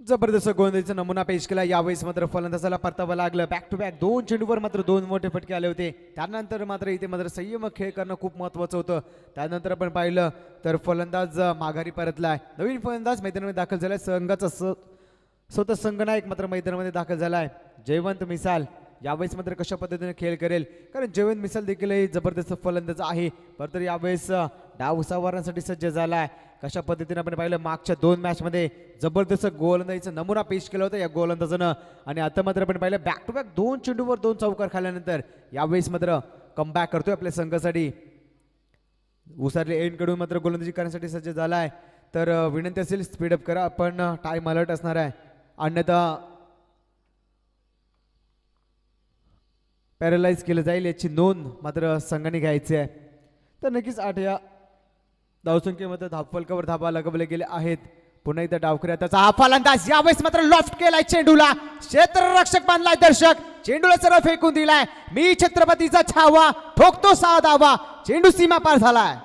जबरदस्त गोलंदाजीचा नमुना पेश केला यावेळेस मात्र फलंदाजाला परतावं लागलं. बॅक टू बॅक 2 चेंडूवर मात्र 2 मोठे फटके आले होते. त्यानंतर मात्र इथे मात्र संयम खेळ करणं खूप महत्वाचं होतं. त्यानंतर आपण पाहिलं तर फलंदाज माघारी परतलाय. नवीन फलंदाज मैदानामध्ये दाखल झालाय. संघाचा स्वतः संघनायक मात्र मैदानामध्ये दाखल झालाय जयवंत मिसाल. यावेळेस मात्र कशा पद्धतीने खेळ करेल कारण जयवंत मिसाल देखील जबरदस्त फलंदाज आहे. परंतु यावेळेस डाव सावरण्यासाठी सज्ज झालाय. कशा पद्धतीने आपण पाहिलं मागच्या 2 मॅच मध्ये जबरदस्त गोलंदाजीचा नमुना पेश केला होता या गोलंदाजानं आणि आता मात्र आपण पाहिलं बॅक टू बॅक 2 चेंडूवर 2 चौकार खाल्ल्यानंतर यावेळेस मात्र कमबॅक करतोय आपल्या संघासाठी. उसरले एंड कडून मात्र गोलंदाजी करण्यासाठी सज्ज झालाय. तर विनंती असेल स्पीडअप करा आपण टाइम अलर्ट असणार आहे अन्यथा पॅरलाइज केलं जाईल याची नोंद मात्र संघाने घ्यायची आहे. तर नक्कीच 8 या धावसंख्येमध्ये धावफलकावर धाबा लगावले गेले आहेत. पुन्हा एकदा डावखरे त्याचा हा फलंदाज यावेळेस मात्र लॉफ्ट केलाय चेंडूला. क्षेत्ररक्षक बांधलाय दर्शक. चेंडूला सरळ फेकून दिलाय. मी छत्रपतीचा छावा ठोकतो 6 धावा. चेंडू सीमा पार झालाय.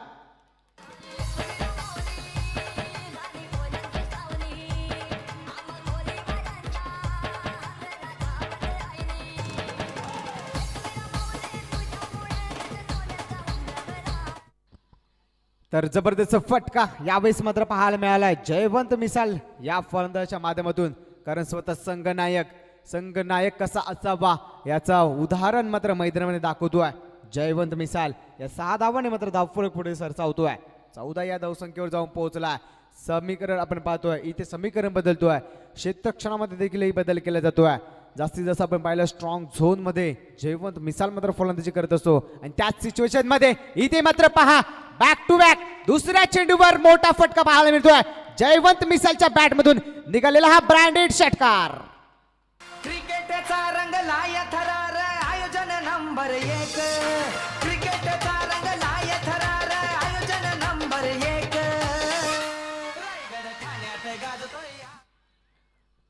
तर जबरदस्त फटका यावेळेस मात्र पाहायला मिळालाय जयवंत मिसाल या फलंदाजाच्या माध्यमातून कारण स्वतः संघनायक कसा असावा याचा उदाहरण मात्र मैदानामध्ये दाखवतोय जयवंत मिसाल. या 6 धावाने मात्र धावफलक पुढे सरसावतोय. 14 या धावसंख्येवर जाऊन पोहोचला. समीकरण आपण पाहतोय इथे समीकरण बदलतोय. क्षेत्ररक्षणामध्ये देखील बदल केला जातोय. जास्तीत जास्त आपण पाहिलं स्ट्रॉंग झोन मध्ये जयवंत मिसाल मात्र फलंदाजी करत असतो आणि त्याच सिच्युएशन मध्ये इथे मात्र पहा बॅक टू बॅक दुसऱ्या चेंडूवर मोठा फटका पाहायला मिळतोय जयवंत मिसालच्या बॅट मधून निघालेला हा ब्रँडेड षटकार. क्रिकेटचा रंगलाय थरार आयोजन नंबर 1. क्रिकेटचा रंगलाय थरार आयोजन नंबर 1. रायगड ठाण्यात गाजतोय.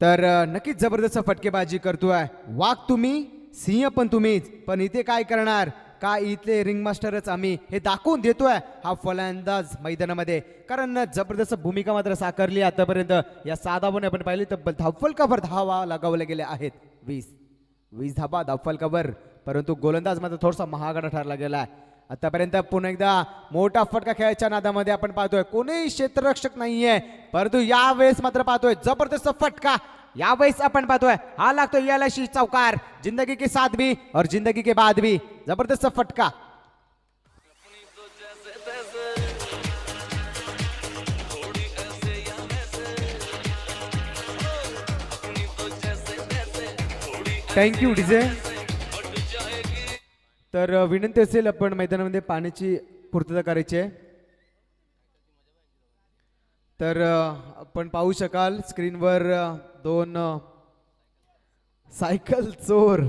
तर नक्कीच जबरदस्त फटकेबाजी करतोय. वाघ तुम्ही सिंह पण तुम्हीच पण इथे काय करणार का इथले रिंग मास्टरच आम्ही हे दाखवून देतोय हा फलंदाज मैदानामध्ये कारण जबरदस्त भूमिका मात्र साकारली आतापर्यंत. या 6 धावांनी आपण पाहिली तर धावफलकावर धावा लगावल्या गेल्या आहेत 20 धावा धावफलकावर. परंतु गोलंदाज मात्र थोडासा महागडा ठरला गेला आतापर्यंत. पुन्हा एकदा मोठा फटका खेळायच्या नादामध्ये आपण पाहतोय कोणीही क्षेत्ररक्षक नाहीये परंतु यावेळेस मात्र पाहतोय जबरदस्त फटका. यावेळेस आपण पाहतोय हा लागतो यालाशी चौकार. जिंदगी के साथ भी और जिंदगी के बाद भी जबरदस्त फटका. Thank you DJ. तर विनंती असेल आपण मैदानामध्ये पाण्याची पूर्तता करायची आहे. तर आपण पाहू शकाल स्क्रीनवर दोन सायकल चोर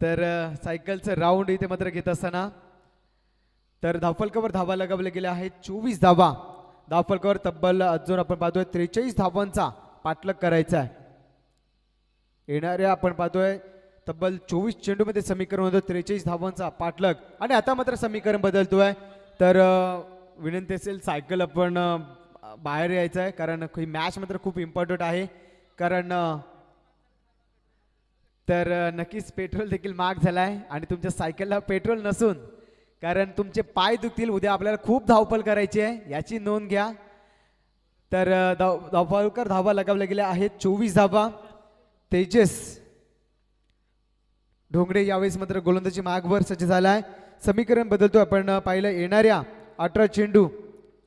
तर सायकलचं राऊंड इथे मात्र घेत असताना तर धावफलकावर धावा लगावले गेले आहेत 24 धावा. धावफलकावर तब्बल अजून आपण पाहतोय 43 धावांचा पाठलाग करायचा आहे. येणाऱ्या आपण पाहतोय तब्बल 24 चेंडूमध्ये समीकरण होतं 43 धावांचा पाठलाग आणि आता मात्र समीकरण बदलतोय. तर विनंती असेल सायकल आपण बाहेर यायचं आहे कारण ही मॅच मात्र खूप इम्पॉर्टंट आहे. कारण तर नक्कीच पेट्रोल देखील महाग झाला आहे आणि तुमच्या सायकलला पेट्रोल नसून कारण तुमचे पाय दुखतील. उद्या आपल्याला खूप धावपळ करायची आहे याची नोंद घ्या. तर धावफलकावर धावा लगावल्या गेल्या आहेत 24 धावा. तेजस ढोंगडे यावेळेस मात्र गोलंदाजी मागवर सज्ज झाला आहे. समीकरण बदलतो. आपण पाहिलं येणाऱ्या 18 चेंडू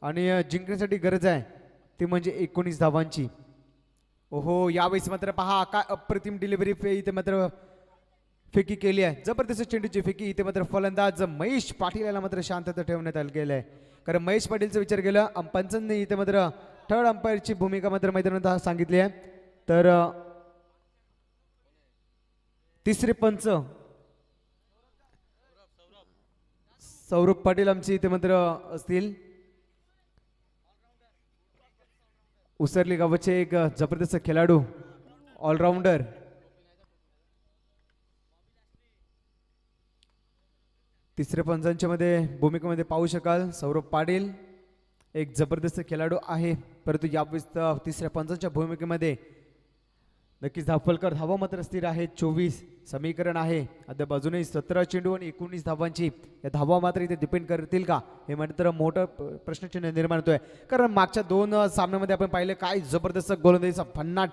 आणि जिंकण्यासाठी गरज आहे ती म्हणजे 19 धावांची. ओहो यावेळेस मात्र पहा काय अप्रतिम डिलिव्हरी इथे मात्र फेकी केली आहे. जबरदस्त चेंडूची फेकी इथे मात्र फलंदाज महेश पाटील याला मात्र शांतता ठेवण्यात आलं गेलं आहे. कारण महेश पाटीलचा विचार केला पंचांनी इथे मात्र थर्ड अंपायरची भूमिका मात्र मैदानात सांगितली आहे. तर तिसरे पंच सौरभ पाटील आमची इथे मात्र असतील. उसरली गावाचे एक जबरदस्त खेळाडू ऑलराऊंडर तिसऱ्या पंचांच्या मध्ये भूमिकेमध्ये पाहू शकाल सौरभ पाटील एक जबरदस्त खेळाडू आहे. परंतु यावेळेस तिसऱ्या पंचांच्या भूमिकेमध्ये नक्कीच धावफलकावर धावा मात्र स्थिर आहेत 24. समीकरण आहे अद्याप अजूनही 17 चेंडू आणि 19 धावांची. या धावा मात्र इथे डिपेंड करतील का हे मात्र मोठं प्रश्नचिन्ह निर्माण होतोय. कारण मागच्या 2 सामन्यामध्ये आपण पाहिलं काय जबरदस्त गोलंदाजीचा भन्नाट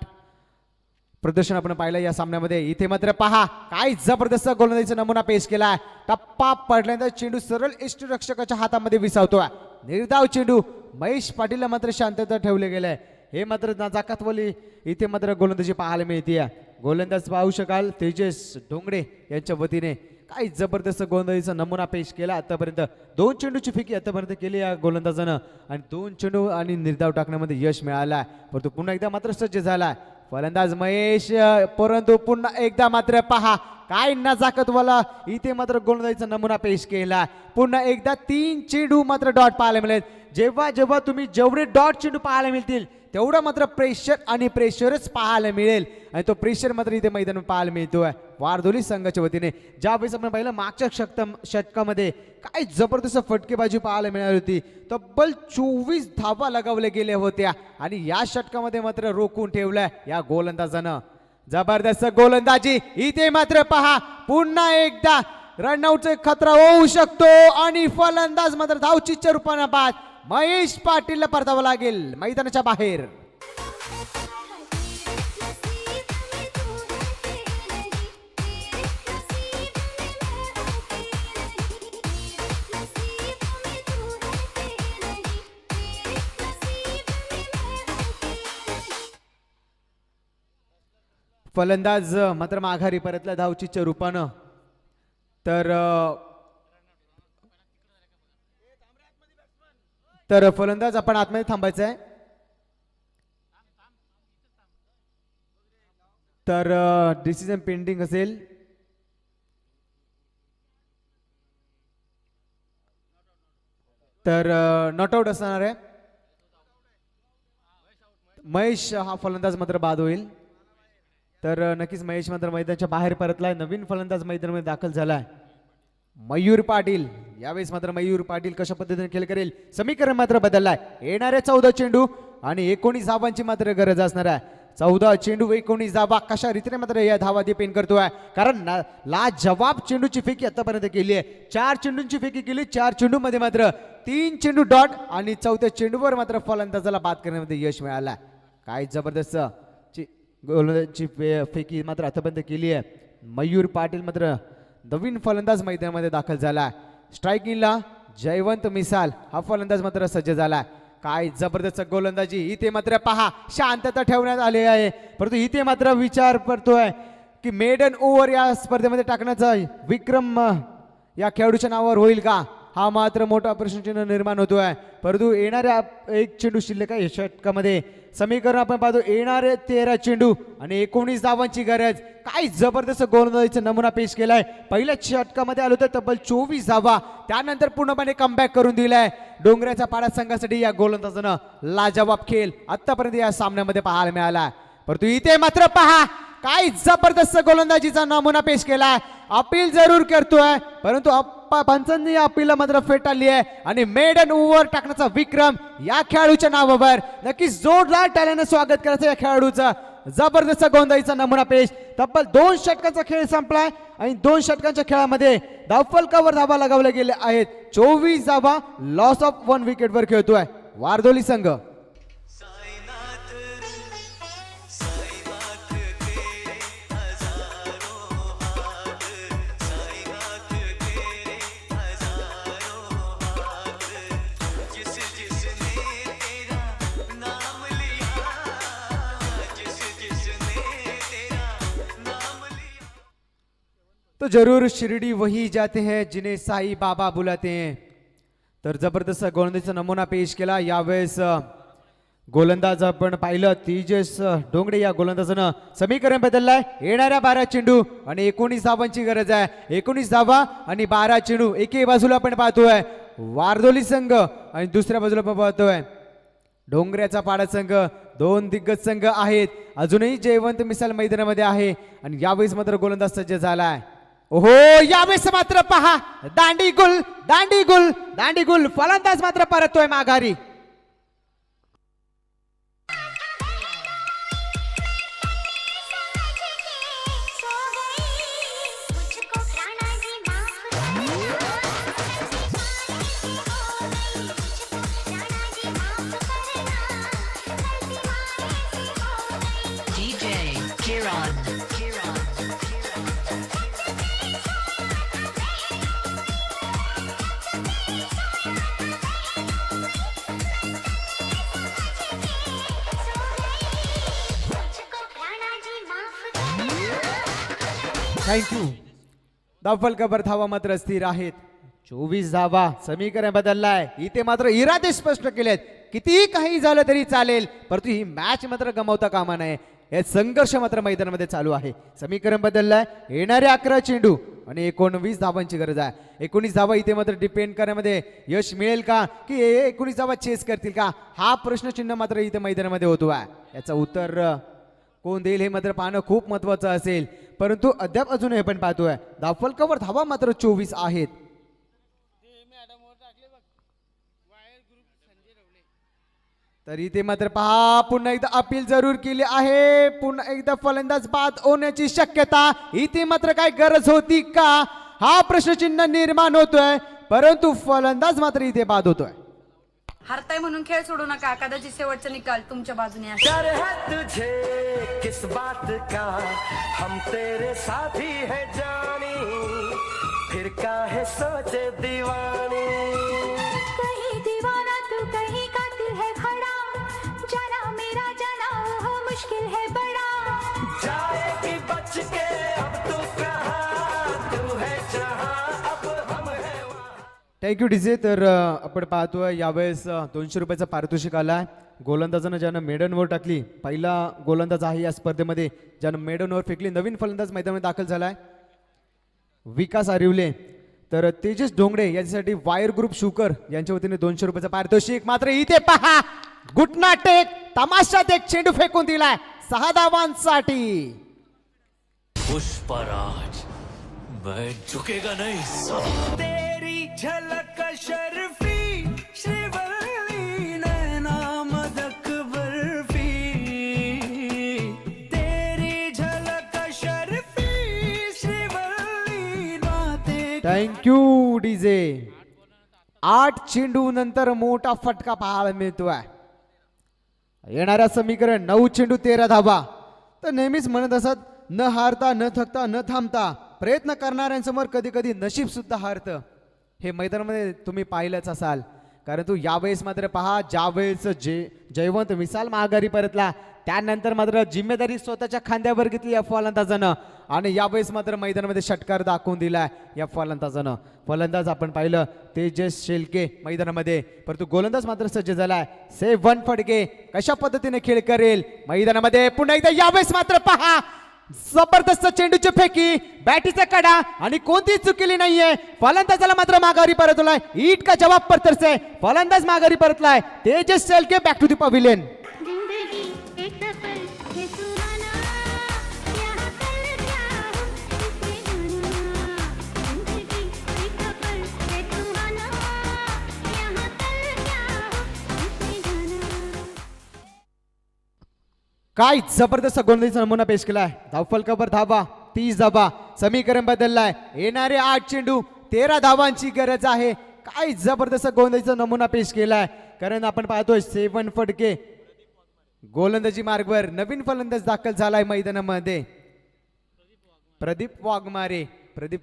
प्रदर्शन आपण पाहिलं या सामन्यामध्ये. इथे मात्र पहा काय जबरदस्त गोलंदाजीचा नमुना पेश केलाय. टप्पा पडल्यानंतर चेंडू सरळ यष्टीरक्षकाच्या हातामध्ये विसावतोय. निर्धाव चेंडू महेश पाटीलला मात्र शांतता ठेवले गेलंय. हे मात्र नजाकतवाली इथे मात्र गोलंदाजी पाहायला मिळते. गोलंदाज पाहू शकाल तेजस ढोंगडे यांच्या वतीने काय जबरदस्त गोलंदाजीचा नमुना पेश केला. आतापर्यंत 2 चेंडूची फेकी आतापर्यंत केली या गोलंदाजानं आणि 2 चेंडू आणि निर्धाव टाकण्यामध्ये यश मिळाला. परंतु पुन्हा एकदा मात्र सज्ज झाला फलंदाज महेश. परंतु पुन्हा एकदा मात्र पहा काय नजाकतवाला इथे मात्र गोलंदाजीचा नमुना पेश केला. पुन्हा एकदा 3 चेंडू मात्र डॉट पाहायला मिळेल. जेव्हा जेव्हा तुम्ही जेवढे डॉट चेंडू पाहायला मिळतील तेवढं मात्र प्रेशर आणि प्रेशरच पाहायला मिळेल आणि तो प्रेशर मात्र इथे मैदानात पाहायला मिळतोय वारदोली संघाच्या वतीने. ज्यावेळेस आपण पाहिलं मागच्या षटकामध्ये काय जबरदस्त फटकेबाजी पाहायला मिळाली होती. तब्बल 24 धावा लगावल्या गेल्या होत्या आणि या षटकामध्ये मात्र रोखून ठेवलंय या गोलंदाजानं. जबरदस्त गोलंदाजी इथे मात्र पहा पुन्हा एकदा रनआउटचा खतरा होऊ शकतो आणि फलंदाज मात्र धावचीच्या रूपाने बाद महेश पाटीलला परतावं लागेल मैदानाच्या बाहेर. फलंदाज मात्र माघारी परतला धावचीच्या रूपानं. तर फलंदाज आपण आतमध्ये थांबायचं आहे. तर डिसिजन पेंडिंग असेल. तर नॉट आउट असणार आहे. महेश हा फलंदाज मात्र बाद होईल. तर नक्कीच महेश मात्र मैदानाच्या बाहेर परतलाय. नवीन फलंदाज मैदानामध्ये दाखल झालाय मयूर पाटील. यावेळेस मात्र मयूर पाटील कशा पद्धतीने खेळ करेल समीकरण मात्र बदललाय. येणाऱ्या 14 चेंडू आणि 19 धावांची मात्र गरज असणार आहे. 14 चेंडू 19 धावा कशा रीतीने मात्र या धावा डिपेंड करतोय. कारण लाजवाब चेंडूची फेकी आतापर्यंत केली आहे. 4 चेंडूंची फेकी केली. 4 चेंडू मध्ये मात्र 3 चेंडू डॉट आणि 4थ्या चेंडूवर मात्र फलंदाजाला बाद करण्यामध्ये यश मिळालं. काय जबरदस्त गोलंदाजीची फेकी मात्र आतापर्यंत केली आहे. मयूर पाटील मात्र नवीन फलंदाज मैदानामध्ये दाखल झाला. स्ट्रायकिंगला जयवंत मिसाल हा फलंदाज मात्र सज्ज झाला. काय जबरदस्त गोलंदाजी इथे मात्र पहा शांतता ठेवण्यात आली आहे. परंतु इथे मात्र विचार करतोय की मेडन ओव्हर या स्पर्धेमध्ये टाकण्याचा विक्रम या खेळाडूच्या नावावर होईल का. हा मात्र मोठा प्रश्नचिन्ह निर्माण होतोय. परंतु येणाऱ्या एक चेंडू शिल्लक आहे षटकामध्ये. समीकरण आपण पाहतो येणारे 13 चेंडू आणि 19 धावांची गरज. काय जबरदस्त गोलंदाजीचा नमुना पेश केलाय. पहिल्या षटकामध्ये आलो तर तब्बल 24 धावा, त्यानंतर पूर्णपणे कमबॅक करून दिलाय. डोंगराच्या पाडा संघासाठी या गोलंदाजानं लाजवाब खेळ आतापर्यंत या सामन्यामध्ये पाहायला मिळाला. परंतु इथे मात्र पहा काय जबरदस्त गोलंदाजीचा नमुना पेश केलाय. अपील जरूर करतोय परंतु पंचांनी या अपीलला मात्र फेटाळली आहे आणि मेडन ओव्हर टाकण्याचा विक्रम या खेळाडूच्या नावावर. नक्कीच जोरदार टाळ्याने स्वागत करायचं या खेळाडूचं. जबरदस्त गोलंदाजीचा नमुना पेश. तब्बल 2 षटकांचा खेळ संपलाय आणि 2 षटकांच्या खेळामध्ये धावफलकावर धावा लगावल्या गेल्या आहेत. 24 धावा लॉस ऑफ 1 विकेटवर खेळतोय वारदोली संघ. तो जरूर शिरडी वही जाते हैं जिन्हें साई बाबा बुलाते हैं. तर जबरदस्त गोलंदाजीचा नमुना पेश केला यावेळेस. गोलंदाज आपण पाहिलं तेजस डोंगरे या गोलंदाजानं समीकरण बदललाय. येणाऱ्या 12 चेंडू आणि 19 धावांची गरज आहे. 19 धावा आणि 12 चेंडू. एके बाजूला आपण पाहतोय वारदोली संघ आणि दुसऱ्या बाजूला आपण पाहतोय डोंगऱ्याचा पाडा संघ. 2 दिग्गज संघ आहेत. अजूनही जयवंत मिसाल मैदानामध्ये आहे आणि यावेळेस मात्र गोलंदाज सज्ज झालाय. ओहो यावेळेस मात्र पहा दांडी गुल दांडी गुल दांडी गुल. फलंदाज मात्र परततोय माघारी. थँक्यू. धावफलकावर धावा मात्र स्थिर आहेत. 24 धावा. समीकरण बदललाय. इथे मात्र इरादे स्पष्ट केलेत. कितीही काही झालं तरी चालेल परंतु ही मॅच मात्र गमावता कामा नये. हे संघर्ष मात्र मैदानामध्ये चालू आहे. समीकरण बदललाय. येणारे 11 चेंडू आणि 19 धावांची गरज आहे. 19 धावा इथे मात्र डिपेंड करण्यामध्ये यश मिळेल का की 19 धावा चेस करतील का हा प्रश्नचिन्ह मात्र इथे मैदानामध्ये होतो आहे. याचं उत्तर कोण देईल हे मात्र पाहणं खूप महत्वाचं असेल. परंतु अद्याप अजून हे पण पाहतोय धावफलकावर धावा मात्र 24 आहेत. तरी ते मात्र पहा पुन्हा एकदा अपील जरूर केली आहे. पुन्हा एकदा फलंदाज बाद होण्याची शक्यता. इथे मात्र काय गरज होती का हा प्रश्नचिन्ह निर्माण होतोय परंतु फलंदाज मात्र इथे बाद होतोय. हारताय म्हणून खेळ सोडू नका. कदाचित शेवटचा निकाल तुमच्या बाजूने असेल. डर है तुझे किस बात का, हम तेरे साथी है जानी, फिर काहे सोचे दीवानी. कहीं दीवाना तू कहीं कातिल है खड़ा, जाना मेरा जाना हो मुश्किल है बड़ा. जाएगी बच के अब तू कहाँ, तू है जहाँ अब हम है वहाँ. Thank you DJ. तर आपण पाहतोय यावेळेस 200 रुपयाचा पारितोषिक आला. गोलंदाजानं ज्यानं मेडन ओव्हर टाकली पहिला गोलंदाज आहे या स्पर्धेमध्ये ज्यानं मेडन ओव्हर फेकली. नवीन फलंदाज मैदानामध्ये दाखल झालाय विकास आरिवले. तर तेजस डोंगरे याच्यासाठी वायर ग्रुप शुकर यांच्या वतीने 200 रुपयाचा पारितोषिक. मात्र इथे पहा घुटना टेक तमाशात एक चेंडू फेकून दिलाय 6 धावांसाठी. पुष्पराज मैं झुकेगा नहीं साला. तेरी झलक शर्फी श्रीवल्ली नैना मदक बर्फी, तेरी झलक शर्फी श्रीवल्ली बातें. Thank you DJ. 8 चेंडू नंतर मोठा फटका पाहायला मिळतोय. येणाऱ्या समीकरण 9 चेंडू 13 धावा. तर नेहमीच म्हणत असत न हारता न थकता न थांबता प्रयत्न करणाऱ्यांसमोर कधी कधी नशीब सुद्धा हारतं. हे मैदानामध्ये तुम्ही पाहिलंच असाल. कारण तू यावेळेस मात्र पहा ज्यावेळेस जयवंत विशाल माघारी परतला त्यानंतर मात्र जिम्मेदारी स्वतःच्या खांद्यावर घेतली या फलंदाजानं आणि यावेळेस मात्र मैदानामध्ये षटकार दाखवून दिलाय या फलंदाजानं. फलंदाज आपण पाहिलं तेजस शेलके मैदानामध्ये, परंतु गोलंदाज मात्र सज्ज झालाय सेवन फडके. कशा पद्धतीने खेळ करेल मैदानामध्ये पुन्हा एकदा यावेळेस मात्र पहा जबरदस्त चेंडूची फेकी, बॅटीचा कडा आणि कोणतीही चुकीली नाहीये. फलंदाजाला मात्र माघारी परतलाय, ईट का जवाब पर तरसे फलंदाज माघारी परतलाय. Tejas Shelke back to the pavilion. काय जबरदस्त गोलंदाजीचा नमुना पेश केलाय. धावफलकावर धावा 30 धावा, समीकरण बदललाय. येणारे 8 चेंडू 13 धावांची गरज आहे. काय जबरदस्त गोलंदाजीचा नमुना पेश केलाय. कारण आपण पाहतोय सेवन फडके गोलंदाजी मार्गवर नवीन फलंदाज दाखल झालाय मैदानामध्ये. प्रदीप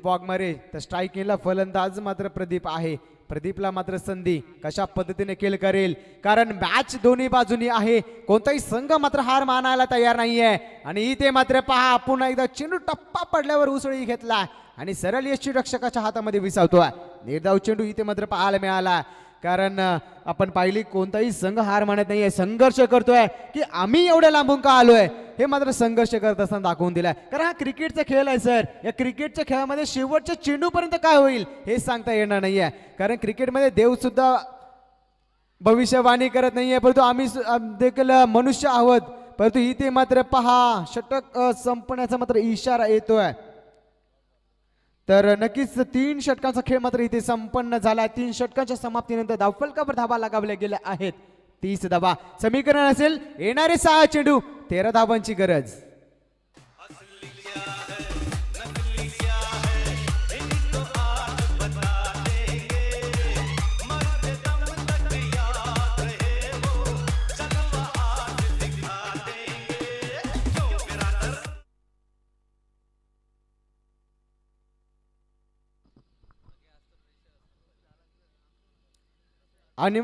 वाघमारे तर स्ट्रायकिंगला फलंदाज मात्र प्रदीप आहे. प्रदीपला मात्र संधी कशा पद्धतीने खेळ करेल, कारण मॅच दोन्ही बाजूनी आहे. कोणताही संघ मात्र हार मानायला तयार नाहीये. आणि इथे मात्र पहा पुन्हा एकदा चेंडू टप्पा पडल्यावर उसळी घेतला आणि सरळ यष्टीरक्षकाच्या हातामध्ये विसावतोय. निर्धाव चेंडू इथे मात्र पाहायला मिळाला. कारण आपण पाहिली कोणताही संघ हार मानत नाहीये, संघर्ष करतोय की आम्ही एवढ्या लांबून का आलोय हे मात्र संघर्ष करत असताना दाखवून दिलाय. कारण हा क्रिकेटचा खेळ आहे सर. या क्रिकेटच्या खेळामध्ये शेवटच्या चेंडूपर्यंत काय होईल हे सांगता येणार नाहीये. कारण क्रिकेटमध्ये देव सुद्धा भविष्यवाणी करत नाहीये, परंतु आम्ही देखील मनुष्य आहोत. परंतु इथे मात्र पहा षटक संपण्याचा मात्र इशारा येतोय. तर नक्कीच 3 षटकांचा खेळ मात्र इथे संपन्न झाला. 3 षटकांच्या समाप्तीनंतर धावफलकावर धावा लगावल्या गेल्या आहेत 30 धावा. समीकरण असेल येणारे 6 चेंडू 13 धावांची गरज. आणि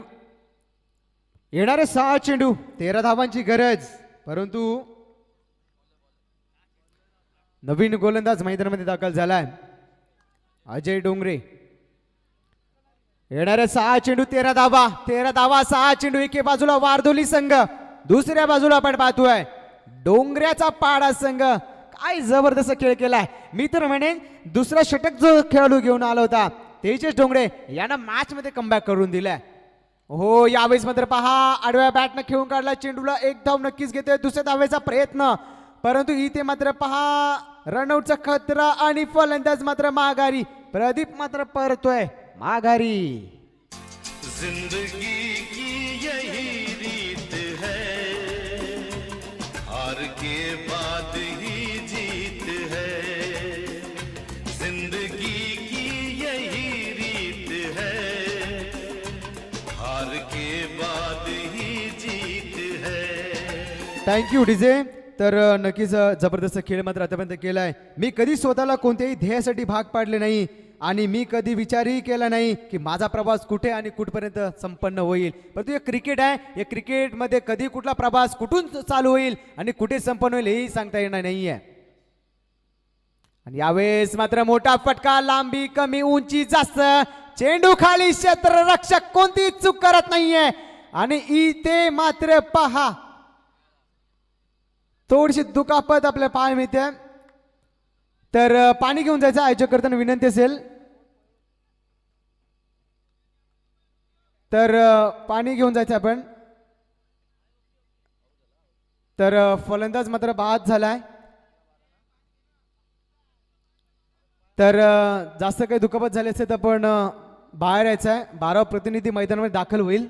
येणारे 6 चेंडू 13 धावांची गरज. परंतु नवीन गोलंदाज मैदानामध्ये दाखल झालाय अजय डोंगरे. येणारे 6 चेंडू 13 धावा 6 चेंडू. एके बाजूला वारदोली संघ, दुसऱ्या बाजूला आपण पाहतोय डोंगऱ्याचा पाडा संघ. काय जबरदस्त खेळ केलाय. मी तर म्हणेन दुसरा षटक जो खेळाडू घेऊन आला होता तेजस डोंगरे यानं मॅच मध्ये कमबॅक करून दिलाय. हो यावेळेस मात्र पहा आडव्या बॅटनं खेळून काढला. चेंडूला 1 धाव नक्कीच घेतोय. दुसऱ्या धावेचा प्रयत्न, परंतु इथे मात्र पहा रनआउटचा खतरा आणि फलंदाज मात्र माघारी. प्रदीप मात्र परतोय माघारी. जिंदगी की यही रीत है, हार के बाद ही जीत है. जिंदगी की यही रीत है, हार के बाद ही जीत है. Thank you DJ. तर नक्कीच जबरदस्त खेळ मात्र आतापर्यंत केलाय. मी कधी स्वतःला कोणत्याही ध्येयासाठी भाग पाडले नाही आणि मी कधी विचारही केला नाही की माझा प्रवास कुठे आणि कुठपर्यंत संपन्न होईल. परंतु हे क्रिकेट आहे. या क्रिकेटमध्ये कधी कुठला प्रवास कुठून चालू होईल आणि कुठे संपन्न होईल हेही सांगता येणार नाहीये. आणि यावेळेस मात्र मोठा फटका, लांबी कमी उंची जास्त, चेंडू खाली, क्षेत्ररक्षक कोणती चूक करत नाहीये. आणि इथे मात्र पहा थोडीशी दुखापत आपल्या पाय मिळते. तर पाणी घेऊन जायचं आयोजक करताना विनंती असेल. तर पाणी घेऊन जायचं आपण. तर फलंदाज मात्र बाद झालाय. तर जास्त काही दुखापत झाली असेल तर आपण बाहेर यायचं आहे. 12 प्रतिनिधी मैदानामध्ये दाखल होईल.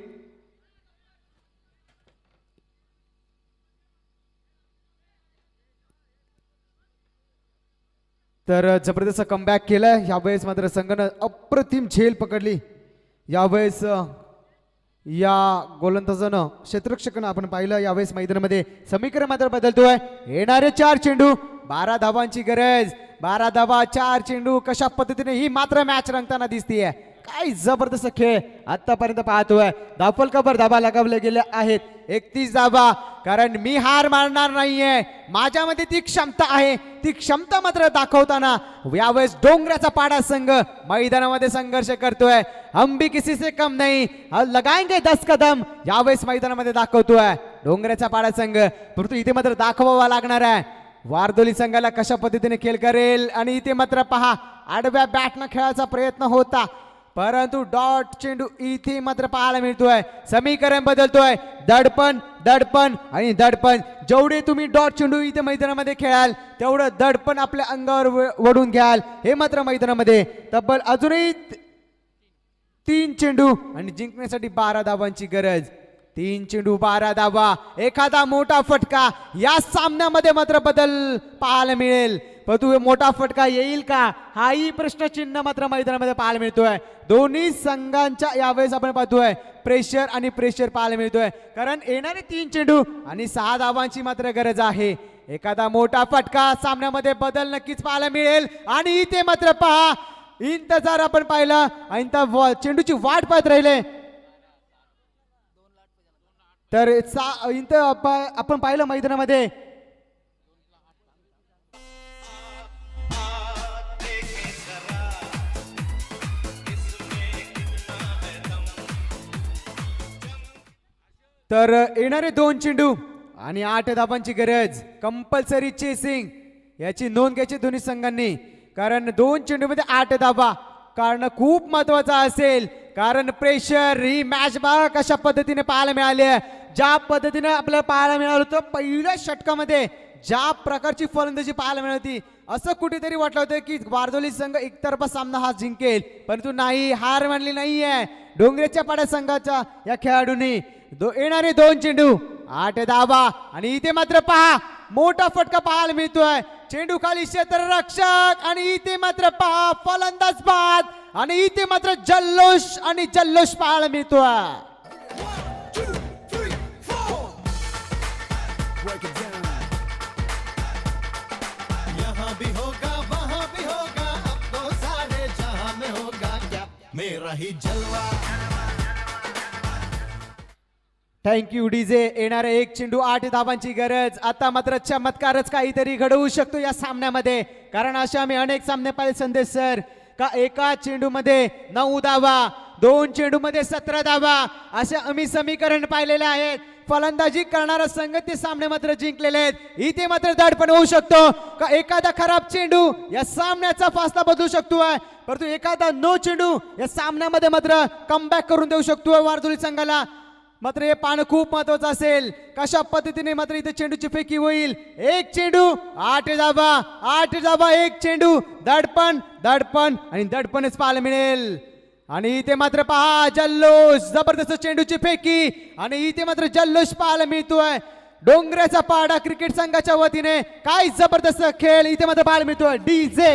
तर जबरदस्त कमबॅक केलाय. यावेळेस मात्र संघानं अप्रतिम झेल पकडली. यावेळेस या गोलंदाजानं क्षेत्ररक्षकानं आपण पाहिलं यावेळेस मैदानामध्ये समीकरण मात्र बदलतोय. येणारे 4 चेंडू 12 धावांची गरज. 12 धावा 4 चेंडू. कशा पद्धतीने ही मात्र मॅच रंगताना दिसतीये. काय जबरदस्त खेळ आतापर्यंत पाहतोय. धावफलकावर धाबा लगावले गेले आहेत 31 धाबा. कारण मी हार मानणार नाहीये, माझ्यामध्ये ती क्षमता आहे. ती क्षमता मात्र दाखवताना यावेळेस डोंगराचा पाडा संघ मैदानामध्ये संघर्ष करतोय. हम भी किसी से कम नहीं, लगाएंगे 10 कदम यावेळेस मैदानामध्ये दाखवतोय डोंगराचा पाडा संघ. परंतु इथे मात्र दाखवावा लागणार आहे वारदोली संघाला कशा पद्धतीने खेळ करेल. आणि इथे मात्र पहा आडव्या बॅटनं खेळायचा प्रयत्न होता, परंतु डॉट चेंडू इथे मात्र पाहायला मिळतोय. समीकरण बदलतोय, दडपण दडपण आणि दडपण. जेवढे तुम्ही डॉट चेंडू इथे मैदानामध्ये खेळाल तेवढं दडपण आपल्या अंगावर वडून घ्याल. हे मात्र मैदानामध्ये तब्बल अजूनही 3 चेंडू आणि जिंकण्यासाठी 12 धावांची गरज. 3 चेंडू 12 धावा. एखादा मोठा फटका या सामन्यामध्ये मात्र बदल पाहायला मिळेल, परंतु मोठा फटका येईल का हाही प्रश्नचिन्ह मात्र मैदानामध्ये पाहायला मिळतोय. दोन्ही संघांच्या यावेळेस आपण पाहतोय प्रेशर आणि प्रेशर पाहायला मिळतोय, कारण येणारे 3 चेंडू आणि 6 धावांची मात्र गरज आहे. एखादा मोठा फटका सामन्यामध्ये बदल नक्कीच पाहायला मिळेल. आणि इथे मात्र पहा इंतजार आपण पाहिला आणि चेंडूची वाट पाहत राहिले. तर आपण पाहिलं मैदानामध्ये तर येणारे 2 चेंडू आणि 8 धावांची गरज. कंपल्सरी चेसिंग याची नोंद घ्यायची दोन्ही संघांनी, कारण 2 चेंडूमध्ये 8 धावा कारण खूप महत्वाचा असेल. कारण प्रेशर ही मॅच बघा कशा पद्धतीने पाहायला मिळाली आहे. ज्या पद्धतीने आपल्याला पाहायला मिळालं होतं पहिल्या षटकामध्ये, ज्या प्रकारची फलंदाजी पाहायला मिळाली असं कुठेतरी वाटलं होतं की वारदोली संघ एकतर्फा सामना हा जिंकेल, परंतु नाही, हार मानली नाहीये डोंगरेच्या पाड्या संघाच्या या खेळाडूंनी. येणारे 2 चेंडू 8 धावा. आणि इथे मात्र पहा मोठा फटका पाहायला मिळतोय. चेंडू खाली क्षेत्ररक्षक आणि इथे मात्र पहा फलंदाज बाद. आणि इथे मात्र जल्लोष आणि जल्लोष पाहायला मिळतोय. यहाँ भी होगा वहाँ भी होगा, अब तो सारे जहां में होगा क्या मेरा ही जलवा. Thank you DJ. येणारे 1 चेंडू 8 धावांची गरज. आता मात्र चमत्कारच काहीतरी घडवू शकतो या सामन्यामध्ये, कारण असे आम्ही अनेक सामने पाहिले संदेश सर का एका चेंडूमध्ये 9 धावा, 2 चेंडूमध्ये 17 धावा असे आम्ही समीकरण पाहिलेले आहेत. फलंदाजी करणारा संघ ते सामने मात्र जिंकलेले आहेत. इथे मात्र दडपण होऊ शकतो का एखादा खराब चेंडू या सामन्याचा फासला बदलू शकतोय, परंतु एखादा नो चेंडू या सामन्यामध्ये मात्र कमबॅक करून देऊ शकतोय वारदोली संघाला. मात्र हे पाहणं खूप महत्वाचं असेल कशा पद्धतीने मात्र इथे चेंडूची फेकी होईल. 1 चेंडू 8 धावा, 8 धावा 1 चेंडू. दडपण दडपण आणि दडपणच पाहायला मिळेल. आणि इथे मात्र पहा जल्लोष, जबरदस्त चेंडूची फेकी आणि इथे मात्र जल्लोष पाहायला मिळतोय. डोंगराचा पाडा क्रिकेट संघाच्या वतीने काय जबरदस्त खेळ इथे मात्र पाहायला मिळतोय. डीजे